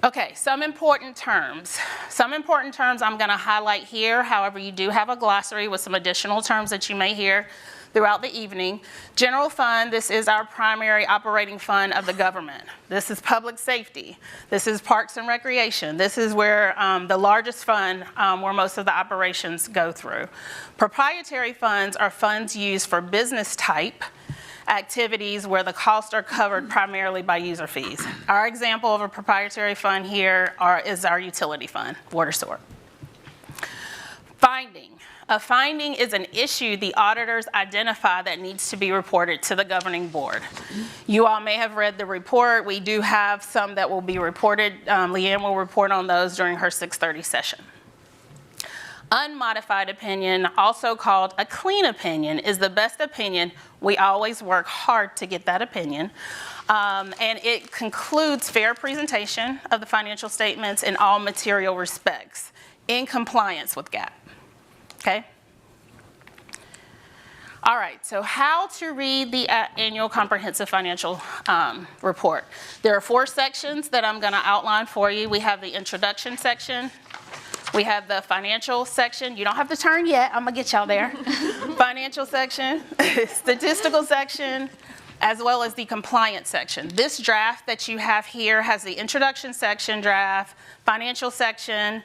Okay, some important terms. Some important terms I'm going to highlight here. However, you do have a glossary with some additional terms that you may hear throughout the evening. General fund, this is our primary operating fund of the government. This is public safety. This is parks and recreation. This is where the largest fund where most of the operations go through. Proprietary funds are funds used for business type activities where the costs are covered primarily by user fees. Our example of a proprietary fund here is our utility fund, water sewer. Finding. A finding is an issue the auditors identify that needs to be reported to the governing board. You all may have read the report. We do have some that will be reported. Leanne will report on those during her 6:30 session. Unmodified opinion, also called a clean opinion, is the best opinion. We always work hard to get that opinion. And it concludes fair presentation of the financial statements in all material respects in compliance with GAAP. Okay? All right, so how to read the annual comprehensive financial report. There are 4 sections that I'm going to outline for you. We have the introduction section. We have the financial section. You don't have to turn yet. I'm going to get y'all there. Financial section, statistical section, as well as the compliance section. This draft that you have here has the introduction section draft, financial section,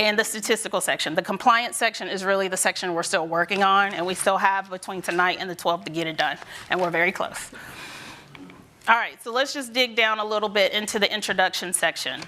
and the statistical section. The compliance section is really the section we're still working on, and we still have between tonight and the 12th to get it done, and we're very close. All right, so let's just dig down a little bit into the introduction section.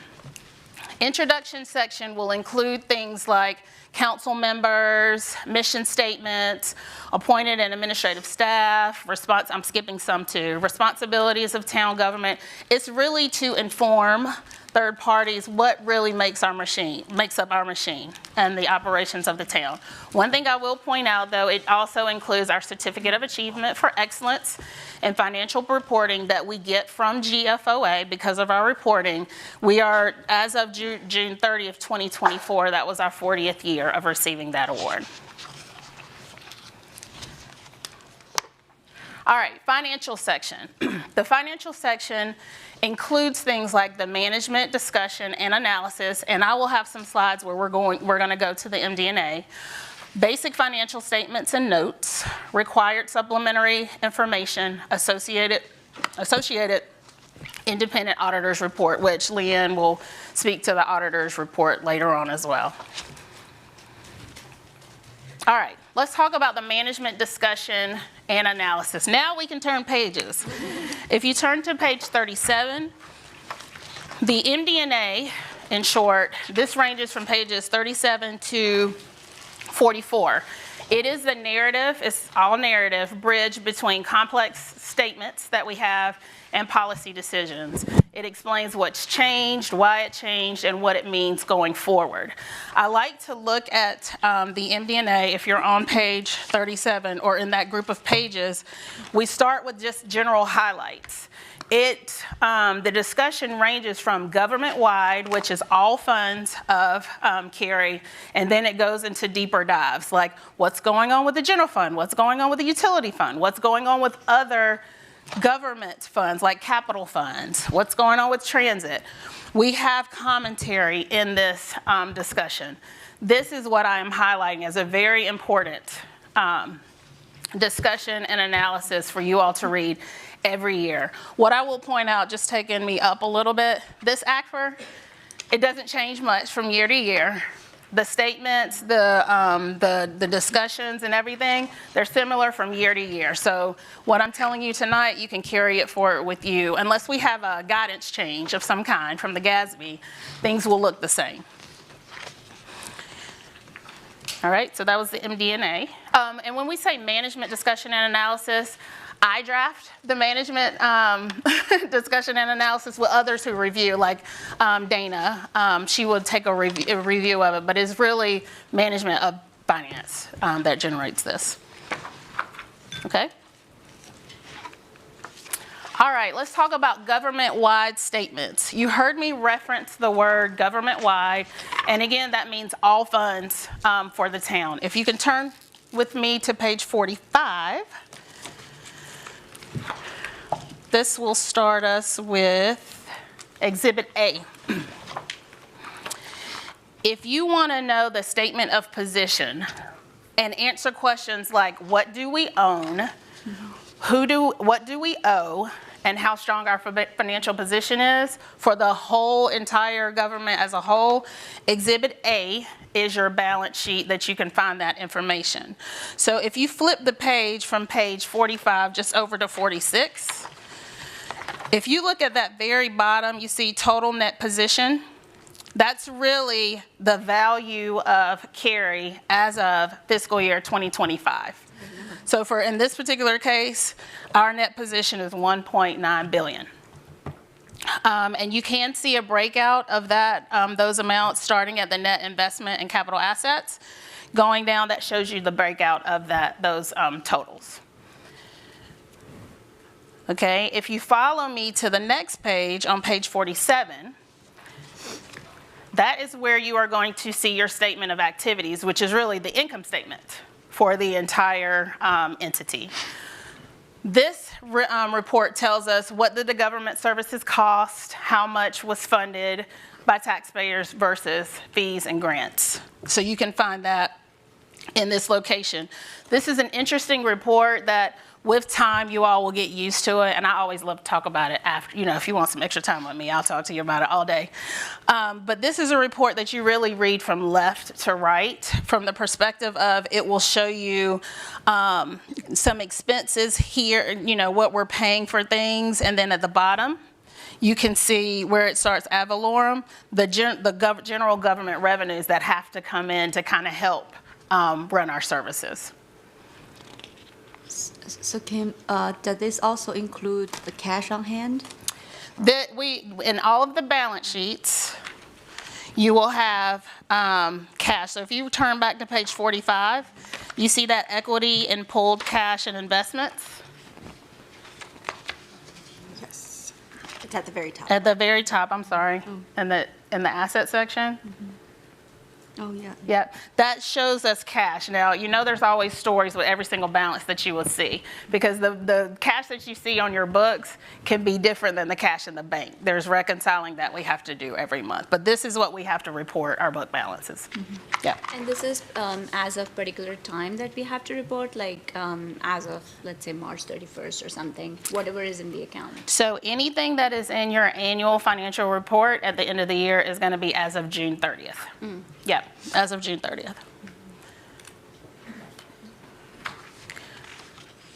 Introduction section will include things like council members, mission statements, appointed and administrative staff, I'm skipping some too, responsibilities of town government. It's really to inform third parties what really makes up our machine and the operations of the town. One thing I will point out though, it also includes our certificate of achievement for excellence in financial reporting that we get from GFOA because of our reporting. We are, as of June 30th, 2024, that was our 40th year of receiving that award. All right, financial section. The financial section includes things like the management discussion and analysis, and I will have some slides where we're going to go to the MD&A. Basic financial statements and notes, required supplementary information, associated independent auditor's report, which Leanne will speak to the auditor's report later on as well. All right, let's talk about the management discussion and analysis. Now we can turn pages. If you turn to page 37, the MD&A, in short, this ranges from pages 37 to 44. It is the narrative, it's all narrative, bridge between complex statements that we have and policy decisions. It explains what's changed, why it changed, and what it means going forward. I like to look at the MD&A, if you're on page 37 or in that group of pages, we start with just general highlights. The discussion ranges from government-wide, which is all funds of Cary, and then it goes into deeper dives, like what's going on with the general fund, what's going on with the utility fund, what's going on with other government funds like capital funds, what's going on with transit. We have commentary in this discussion. This is what I am highlighting as a very important discussion and analysis for you all to read every year. What I will point out, just taking me up a little bit, this ACFR, it doesn't change much from year to year. The statements, the discussions and everything, they're similar from year to year. So what I'm telling you tonight, you can carry it forward with you. Unless we have a guidance change of some kind from the GASB, things will look the same. All right, so that was the MD&A. And when we say management discussion and analysis, I draft the management discussion and analysis with others who review, like Dana. She would take a review of it, but it's really management of finance that generates this. Okay? All right, let's talk about government-wide statements. You heard me reference the word government-wide, and again, that means all funds for the town. If you can turn with me to page 45. This will start us with Exhibit A. If you want to know the statement of position and answer questions like what do we own, what do we owe, and how strong our financial position is for the whole entire government as a whole, Exhibit A is your balance sheet that you can find that information. So if you flip the page from page 45 just over to 46, if you look at that very bottom, you see total net position. That's really the value of Cary as of fiscal year 2025. So in this particular case, our net position is $1.9 billion. And you can see a breakout of that, those amounts starting at the net investment and capital assets. Going down, that shows you the breakout of those totals. Okay, if you follow me to the next page, on page 47, that is where you are going to see your statement of activities, which is really the income statement for the entire entity. This report tells us what did the government services cost, how much was funded by taxpayers versus fees and grants. So you can find that in this location. This is an interesting report that with time, you all will get used to it, and I always love to talk about it after, if you want some extra time with me, I'll talk to you about it all day. But this is a report that you really read from left to right, from the perspective of it will show you some expenses here, what we're paying for things, and then at the bottom, you can see where it starts ad valorem, the general government revenues that have to come in to kind of help run our services. So Kim, does this also include the cash on hand? In all of the balance sheets, you will have cash. So if you turn back to page 45, you see that equity and pooled cash and investments? Yes. It's at the very top. At the very top, I'm sorry, in the asset section. Oh, yeah. Yep, that shows us cash. Now, there's always stories with every single balance that you will see, because the cash that you see on your books can be different than the cash in the bank. There's reconciling that we have to do every month, but this is what we have to report, our book balances. Yeah. And this is as of particular time that we have to report, like as of, let's say, March 31st or something, whatever is in the account. So anything that is in your annual financial report at the end of the year is going to be as of June 30th. Yep, as of June 30th.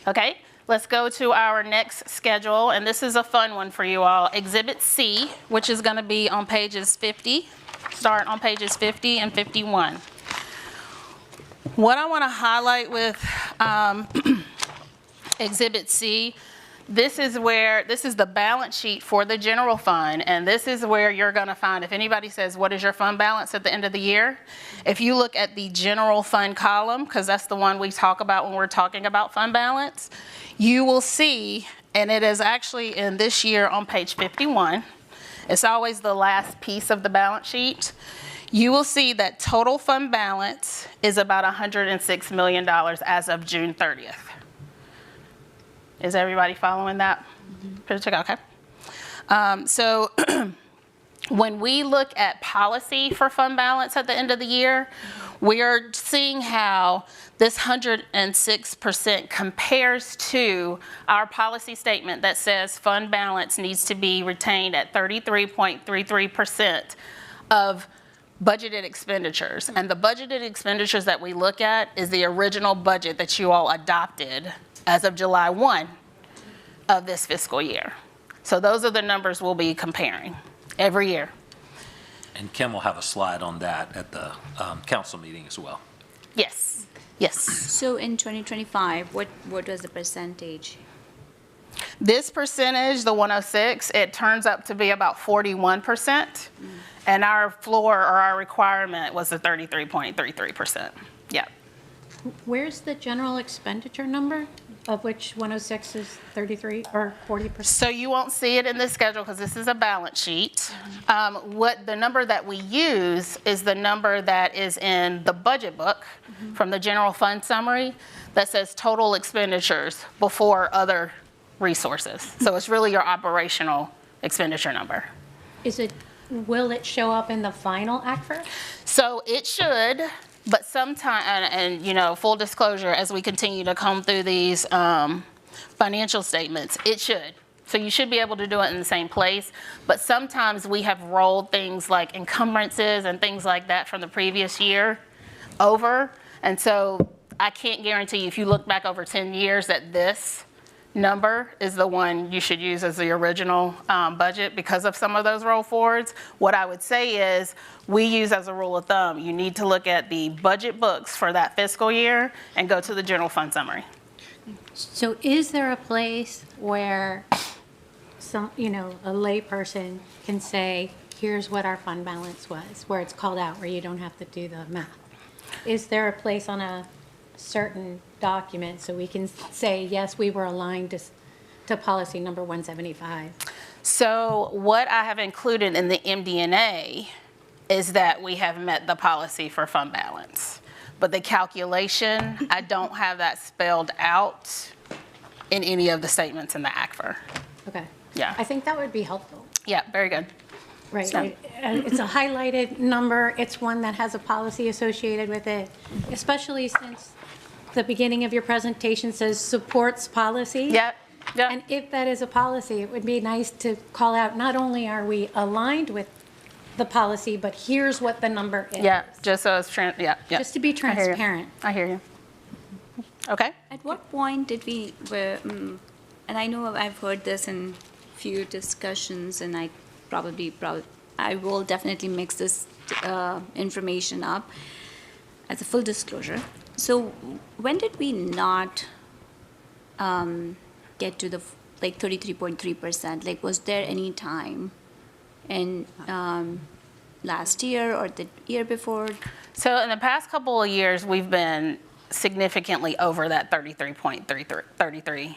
Okay, let's go to our next schedule, and this is a fun one for you all. Exhibit C, which is going to be on pages 50, start on pages 50 and 51. What I want to highlight with Exhibit C, this is the balance sheet for the general fund, and this is where you're going to find, if anybody says, what is your fund balance at the end of the year? If you look at the general fund column, because that's the one we talk about when we're talking about fund balance, you will see, and it is actually in this year on page 51, it's always the last piece of the balance sheet. You will see that total fund balance is about $106 million as of June 30th. Is everybody following that? Okay. So when we look at policy for fund balance at the end of the year, we are seeing how this 106% compares to our policy statement that says fund balance needs to be retained at 33.33% of budgeted expenditures. And the budgeted expenditures that we look at is the original budget that you all adopted as of July 1 of this fiscal year. So those are the numbers we'll be comparing every year. And Kim will have a slide on that at the council meeting as well. Yes, yes. So in 2025, what was the percentage? This percentage, the 106, it turns up to be about 41%. And our floor or our requirement was the 33.33%. Yeah. Where's the general expenditure number, of which 106 is 33 or 40%? So you won't see it in this schedule because this is a balance sheet. What the number that we use is the number that is in the budget book from the general fund summary that says total expenditures before other resources. So it's really your operational expenditure number. Will it show up in the final ACFR? So it should. But sometime, and full disclosure, as we continue to comb through these financial statements, it should. So you should be able to do it in the same place. But sometimes we have rolled things like encumbrances and things like that from the previous year over. And so I can't guarantee you, if you look back over 10 years, that this number is the one you should use as the original budget because of some of those roll forwards. What I would say is we use as a rule of thumb, you need to look at the budget books for that fiscal year and go to the general fund summary. So is there a place where a layperson can say, here's what our fund balance was, where it's called out, where you don't have to do the math? Is there a place on a certain document so we can say, yes, we were aligned to policy number 175? So what I have included in the MD&A is that we have met the policy for fund balance. But the calculation, I don't have that spelled out in any of the statements in the ACFR. Okay. Yeah. I think that would be helpful. Yeah, very good. Right. So- It's a highlighted number. It's one that has a policy associated with it, especially since the beginning of your presentation says supports policy. Yep, yep. And if that is a policy, it would be nice to call out, not only are we aligned with the policy, but here's what the number is. Yeah, just so it's, yeah. Just to be I hear you. transparent. I hear you. Okay. At what point did we, and I know I've heard this in few discussions, and I I will definitely mix this information up as a full disclosure. So when did we not get to the, like, 33.3%? Like, was there any time in last year or the year before? So in the past couple of years, we've been significantly over that 33%.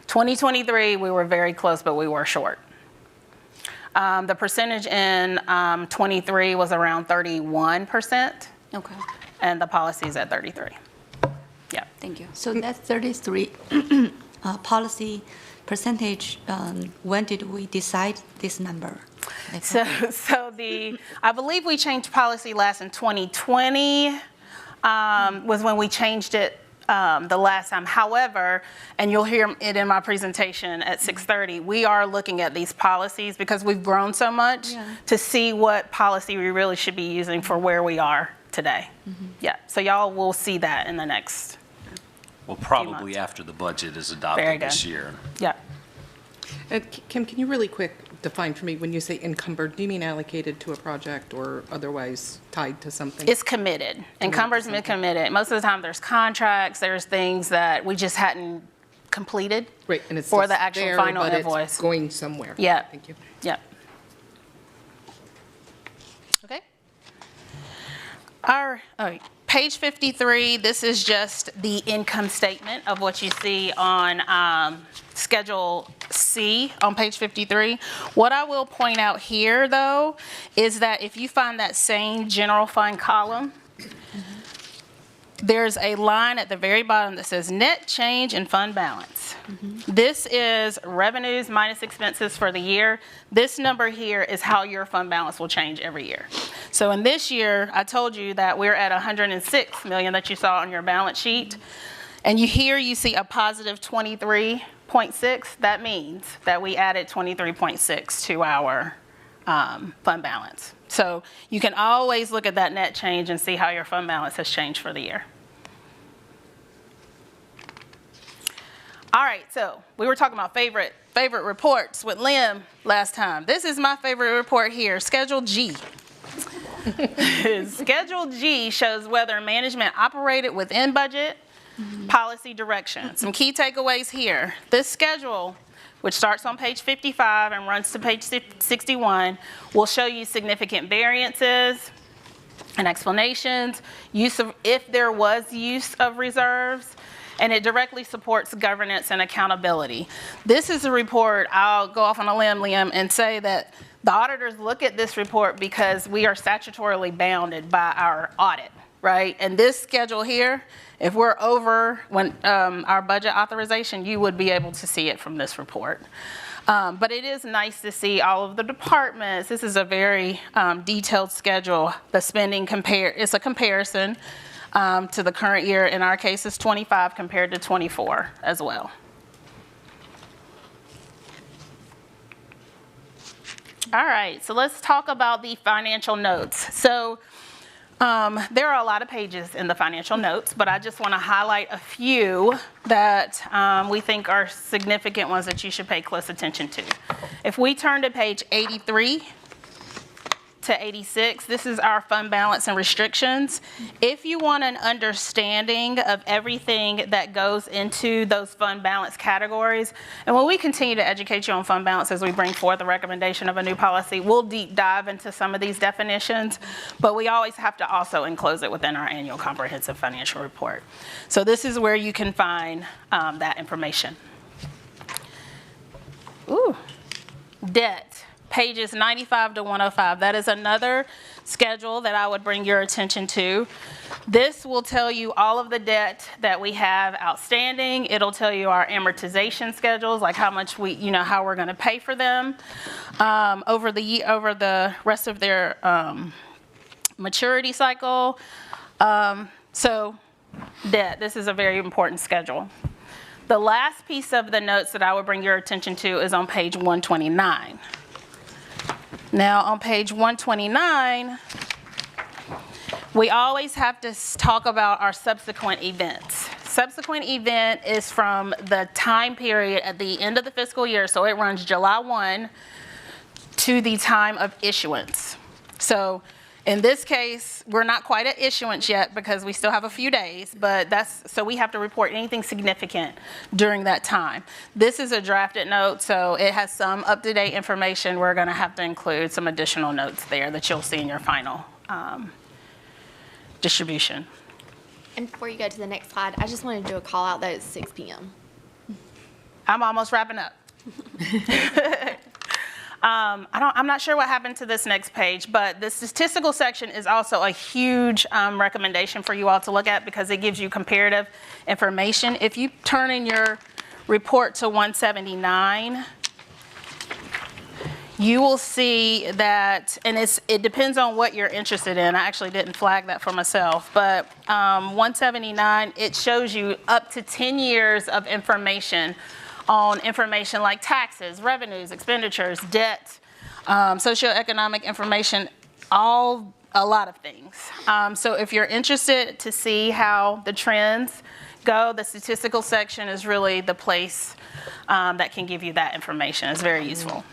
2023, we were very close, but we were short. The percentage in 23 was around 31%, Okay, and the policy is at 33. Yeah. thank you. So that's 33 policy percentage. When did we decide this number? Like, So I believe we changed policy last in 2020, was when we changed it the last time. However, and you'll hear it in my presentation at 6:30, we are looking at these policies because we've grown so much to see what policy we really should be using for where we are today. Yeah, so y'all will see that in the next. Well, probably after the budget is Very adopted good. this year. Yeah. Kim, can you really quick define for me, when you say encumbered, do you mean allocated to a project or otherwise tied to something? It's committed. Encumber's been committed. Most of the time, there's contracts, there's things that we just hadn't completed. Right, and it's for still the actual there, final but invoice. it's going somewhere. Yeah. Thank you. Yep. Okay. All right, page 53, this is just the income statement of what you see on Schedule C on page 53. What I will point out here, though, is that if you find that same general fund column, there's a line at the very bottom that says net change in fund balance. This is revenues minus expenses for the year. This number here is how your fund balance will change every year. So in this year, I told you that we're at 106 million that you saw on your balance sheet. And you see a positive 23.6. That means that we added 23.6 to our fund balance. So you can always look at that net change and see how your fund balance has changed for the year. All right, so we were talking about favorite reports with Lim last time. This is my favorite report here, Schedule G. Schedule G shows whether management operated within budget, policy direction. Some key takeaways here. This schedule, which starts on page 55 and runs to page 61, will show you significant variances and explanations, if there was use of reserves, and it directly supports governance and accountability. This is a report, I'll go off on a limb, Liam, and say that the auditors look at this report because we are statutorily bounded by our audit, right? And this schedule here, if we're over our budget authorization, you would be able to see it from this report. But it is nice to see all of the departments. This is a very detailed schedule. The spending it's a comparison to the current year. In our case, it's 25 compared to 24 as well. All right, so let's talk about the financial notes. So there are a lot of pages in the financial notes, but I just want to highlight a few that we think are significant ones that you should pay close attention to. If we turn to page 83, to 86, this is our fund balance and restrictions. If you want an understanding of everything that goes into those fund balance categories, and when we continue to educate you on fund balance as we bring forth a recommendation of a new policy, we'll deep dive into some of these definitions, but we always have to also enclose it within our annual comprehensive financial report. So this is where you can find that information. Ooh. Debt, pages 95 to 105. That is another schedule that I would bring your attention to. This will tell you all of the debt that we have outstanding. It'll tell you our amortization schedules, like how much how we're going to pay for them over the rest of their maturity cycle. So debt, this is a very important schedule. The last piece of the notes that I would bring your attention to is on page 129. Now, on page 129, we always have to talk about our subsequent events. Subsequent event is from the time period at the end of the fiscal year, so it runs July 1 to the time of issuance. So in this case, we're not quite at issuance yet because we still have a few days, but so we have to report anything significant during that time. This is a drafted note, so it has some up-to-date information. We're going to have to include some additional notes there that you'll see in your final distribution. And before you go to the next slide, I just wanted to do a call out that it's 6 p.m. I'm almost wrapping up. I'm not sure what happened to this next page, but the statistical section is also a huge recommendation for you all to look at because it gives you comparative information. If you turn in your report to 179, you will see that, and it depends on what you're interested in. I actually didn't flag that for myself, but 179, it shows you up to 10 years of information on information like taxes, revenues, expenditures, debt, socioeconomic information, a lot of things. So if you're interested to see how the trends go, the statistical section is really the place that can give you that information. It's very useful.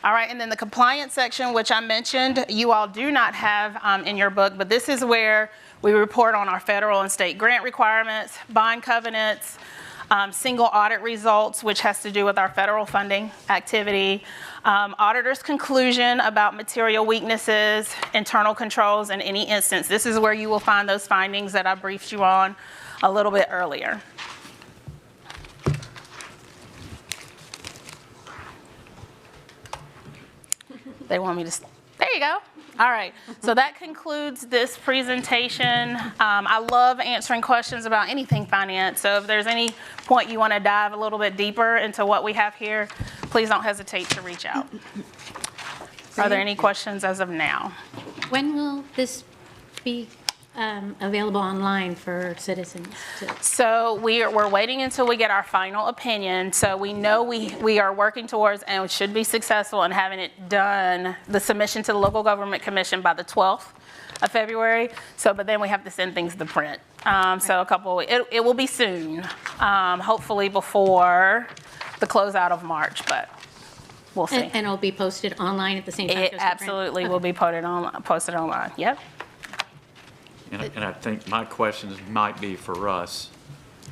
All right, and then the compliance section, which I mentioned, you all do not have in your book, but this is where we report on our federal and state grant requirements, bond covenants, single audit results, which has to do with our federal funding activity, auditor's conclusion about material weaknesses, internal controls in any instance. This is where you will find those findings that I briefed you on a little bit earlier. They want me to, there you go. All right, so that concludes this presentation. I love answering questions about anything finance, so if there's any point you want to dive a little bit deeper into what we have here, please don't hesitate to reach out. Are there any questions as of now? When will this be available online for citizens to? So we're waiting until we get our final opinion. So we know we are working towards and should be successful in having it done, the submission to the Local Government Commission by the 12th of February. So, but then we have to send things to print. So it will be soon, hopefully before the closeout of March, but we'll see. And it'll be posted online at the same time? It absolutely will be posted online, yep. And I think my questions might be for Russ.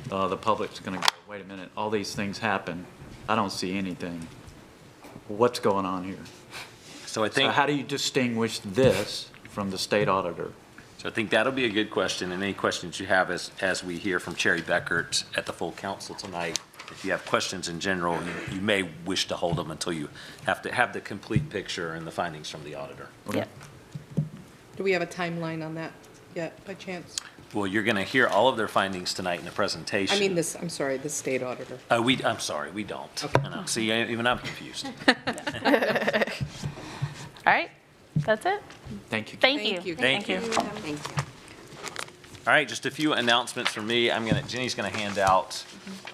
The public's going to go, wait a minute, all these things happen. I don't see anything. What's going on here? So how do you distinguish this from the state auditor? So I think that'll be a good question, and any questions you have as we hear from Cary Beckert at the full council tonight. If you have questions in general, you may wish to hold them until you have to have the complete picture and the findings from the auditor. Okay. Yep. Do we have a timeline on that yet, by chance? Well, you're going to hear all of their findings tonight in the presentation. I mean the state auditor. I'm sorry, we don't. Okay. No. See, even I'm confused. All right, that's it. Thank you. Thank you. Thank you. All right, just a few announcements from me. Jenny's going to hand out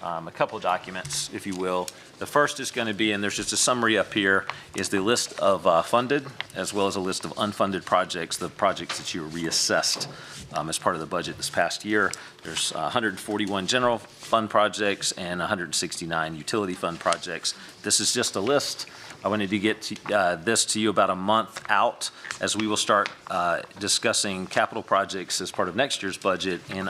a couple of documents, if you will. The first is going to be, and there's just a summary up here, is the list of funded as well as a list of unfunded projects, the projects that you reassessed as part of the budget this past year. There's 141 general fund projects and 169 utility fund projects. This is just a list I wanted to get this to you about a month out, as we will start discussing capital projects as part of next year's budget in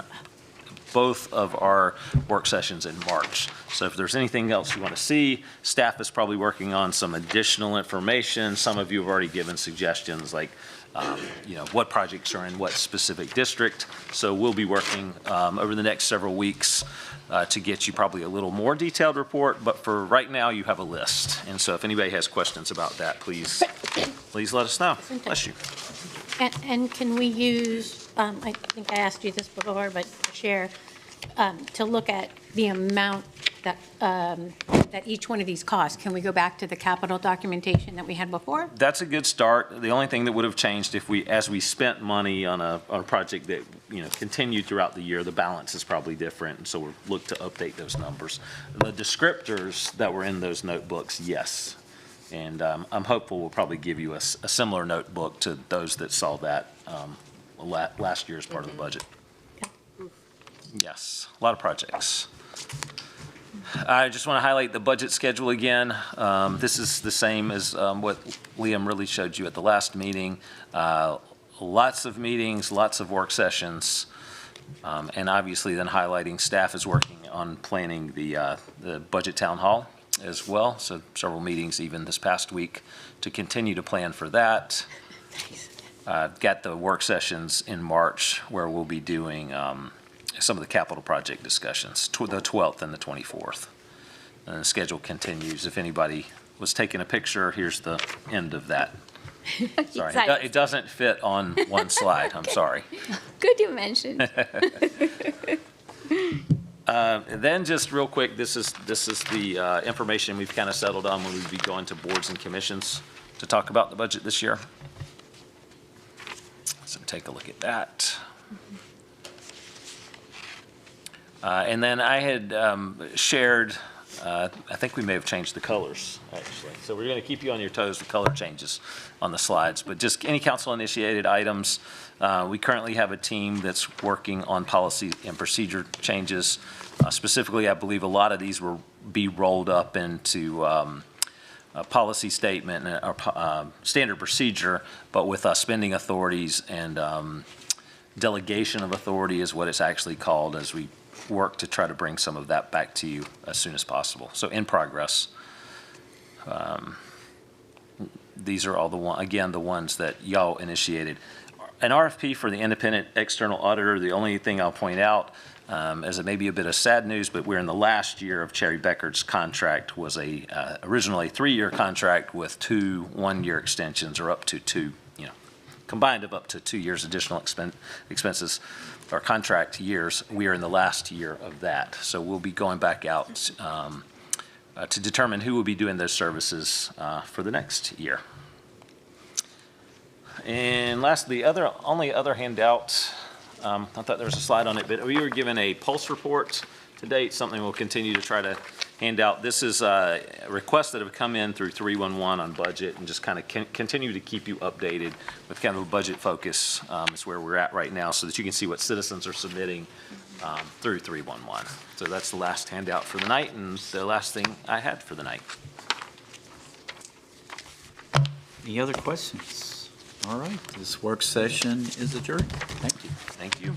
both of our work sessions in March. So if there's anything else you want to see, staff is probably working on some additional information. Some of you have already given suggestions like, what projects are in what specific district. So we'll be working over the next several weeks to get you probably a little more detailed report, but for right now, you have a list. And so if anybody has questions about that, please let us know. Bless you. And can we use, I think I asked you this before, but share, to look at the amount that, that each one of these costs? Can we go back to the capital documentation that we had before? That's a good start. The only thing that would have changed as we spent money on a project that, continued throughout the year, the balance is probably different. And so we'll look to update those numbers. The descriptors that were in those notebooks, yes. And I'm hopeful we'll probably give you a similar notebook to those that saw that last year's part of the budget. Yes, a lot of projects. I just want to highlight the budget schedule again. This is the same as what Liam really showed you at the last meeting. Lots of meetings, lots of work sessions, and obviously then highlighting staff is working on planning the budget town hall as well. So several meetings even this past week to continue to plan for that. Got the work sessions in March where we'll be doing some of the capital project discussions, the 12th and the 24th. And the schedule continues. If anybody was taking a picture, here's the end of that. Sorry, it doesn't fit on one slide. I'm sorry. Good you mentioned. Then just real quick, this is the information we've kind of settled on when we'd be going to boards and commissions to talk about the budget this year. So take a look at that. And then I had shared, I think we may have changed the colors, actually. So we're going to keep you on your toes with color changes on the slides. But just any council-initiated items, we currently have a team that's working on policy and procedure changes. Specifically, I believe a lot of these will be rolled up into a policy statement and standard procedure, but with spending authorities and delegation of authority is what it's actually called as we work to try to bring some of that back to you as soon as possible. So in progress. These are all the ones that y'all initiated. An RFP for the independent external auditor, the only thing I'll point out, as it may be a bit of sad news, but we're in the last year of Cary Becker's contract, was originally a 3-year contract with 2 one-year extensions, or up to 2, combined of up to 2 years additional expenses or contract years. We are in the last year of that. So we'll be going back out to determine who will be doing those services for the next year. And lastly, only other handout, I thought there was a slide on it, but we were given a pulse report to date, something we'll continue to try to hand out. This is requests that have come in through 311 on budget, and just kind of continue to keep you updated with kind of a budget focus is where we're at right now, so that you can see what citizens are submitting through 311. So that's the last handout for the night, and the last thing I had for the night. Any other questions? All right, this work session is adjourned. Thank you. Thank you.